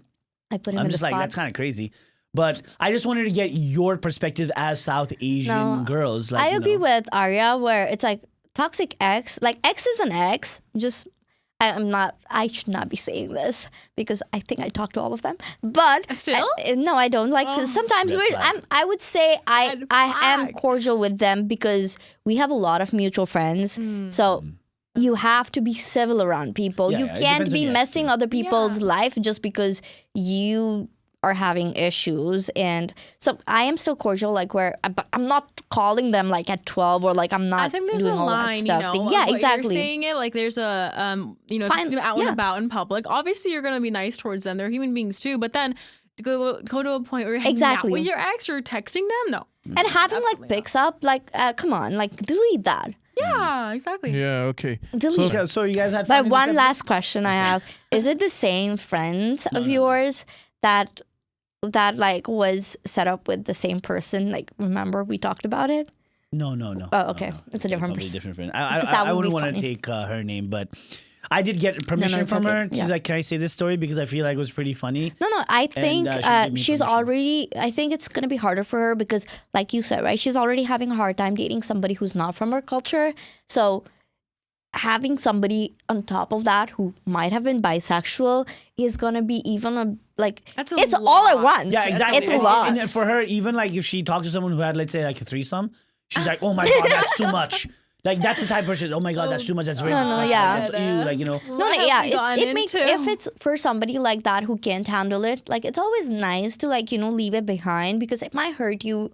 I put him I'm in just the like, spot. that's kind of crazy. But I just wanted to get your perspective as South Asian girls. Like, I agree with Arya where it's like toxic ex. Like ex is an ex. Just I should not be saying this because I think I talk to all of them. But Still? No, I don't. Like sometimes Red flag. I would say I Red am flag. cordial with them because we have a lot of mutual friends. So you have to be civil around people. Yeah, you yeah, it can't depends on be the ex, messing too. other people's life just because you are having issues. And so I am still cordial, like where but I'm not calling them like at 12 or like I'm not I think there's doing a all that line, stuff. of Yeah, what exactly. You're saying it like there's a if Fine, you're out and yeah. about in public. Obviously, you're gonna be nice towards them. They're human beings too. But then to go to a point where you're hanging Exactly. out with your ex, you're texting them. No. And having like Absolutely pics up, like come on, like delete that. Yeah, exactly. Yeah, okay. Delete. Okay, so you guys had fun But in one this last question I have: is it the same friends of yours that like was set up with the same person? Like, remember we talked about it? No. Oh, okay. No. It's a different Completely person. different friend. Because that I would be wouldn't want to funny. take her name, but I did get permission it's from okay. her. She's Yeah. like, can I say this story? Because I feel like it was pretty funny. No, I think she gave me she's permission. already. I think it's gonna be harder for her because, like you said, right? She's already having a hard time dating somebody who's not from her culture. So having somebody on top of that who might have been bisexual is gonna be even a like. That's a it's all at lot. once. Yeah, exactly. It's a lot. And for her, even like if she talked to someone who had, let's say, like a threesome, she's like, oh my God, that's too much. Like, that's the type of person, oh my God, that's too much. That's very No, disgusting. yeah. That's ew, like, No, What have yeah, we gotten it makes into? if it's for somebody like that who can't handle it, like it's always nice to like leave it behind because it might hurt you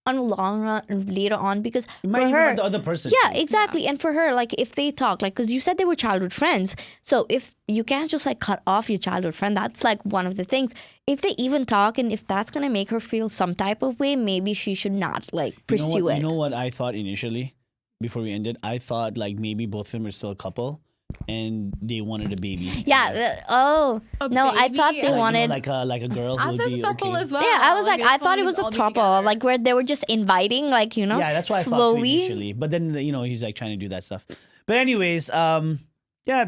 on the long run later on because You might for even her, hurt the other person. yeah, exactly, and for her, like if they talk, like because you said they were childhood friends, so if you can't just like cut off your childhood friend, that's like one of the things. If they even talk, and if that's gonna make her feel some type of way, maybe she should not like pursue it. You know what I thought initially before we ended? I thought like maybe both of them were still a couple and they wanted a baby. Yeah. No, I baby? thought they Like, wanted. like a girl who I would thought be throuple okay. as well. Yeah, I was like, I it's thought fun it was to a all be trouble, together. like where they were just inviting, like Yeah, that's what I thought too slowly. initially. But then he's like trying to do that stuff. But anyways, yeah,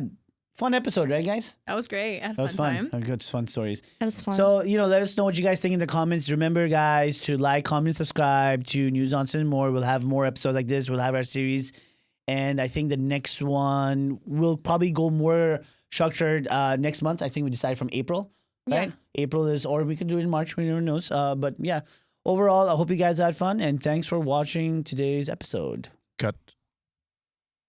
fun episode, right, guys? That was great. I had That was fun. fun. Good, fun stories. It was fun. So, let us know what you guys think in the comments. Remember, guys, to like, comment, subscribe to News Nonsense and More. We'll have more episodes like this. We'll have our series. And I think the next one will probably go more structured next month. I think we decided from April, right? Yeah. April is, or we could do it in March. We never knows. But yeah, overall, I hope you guys had fun. And thanks for watching today's episode. Cut.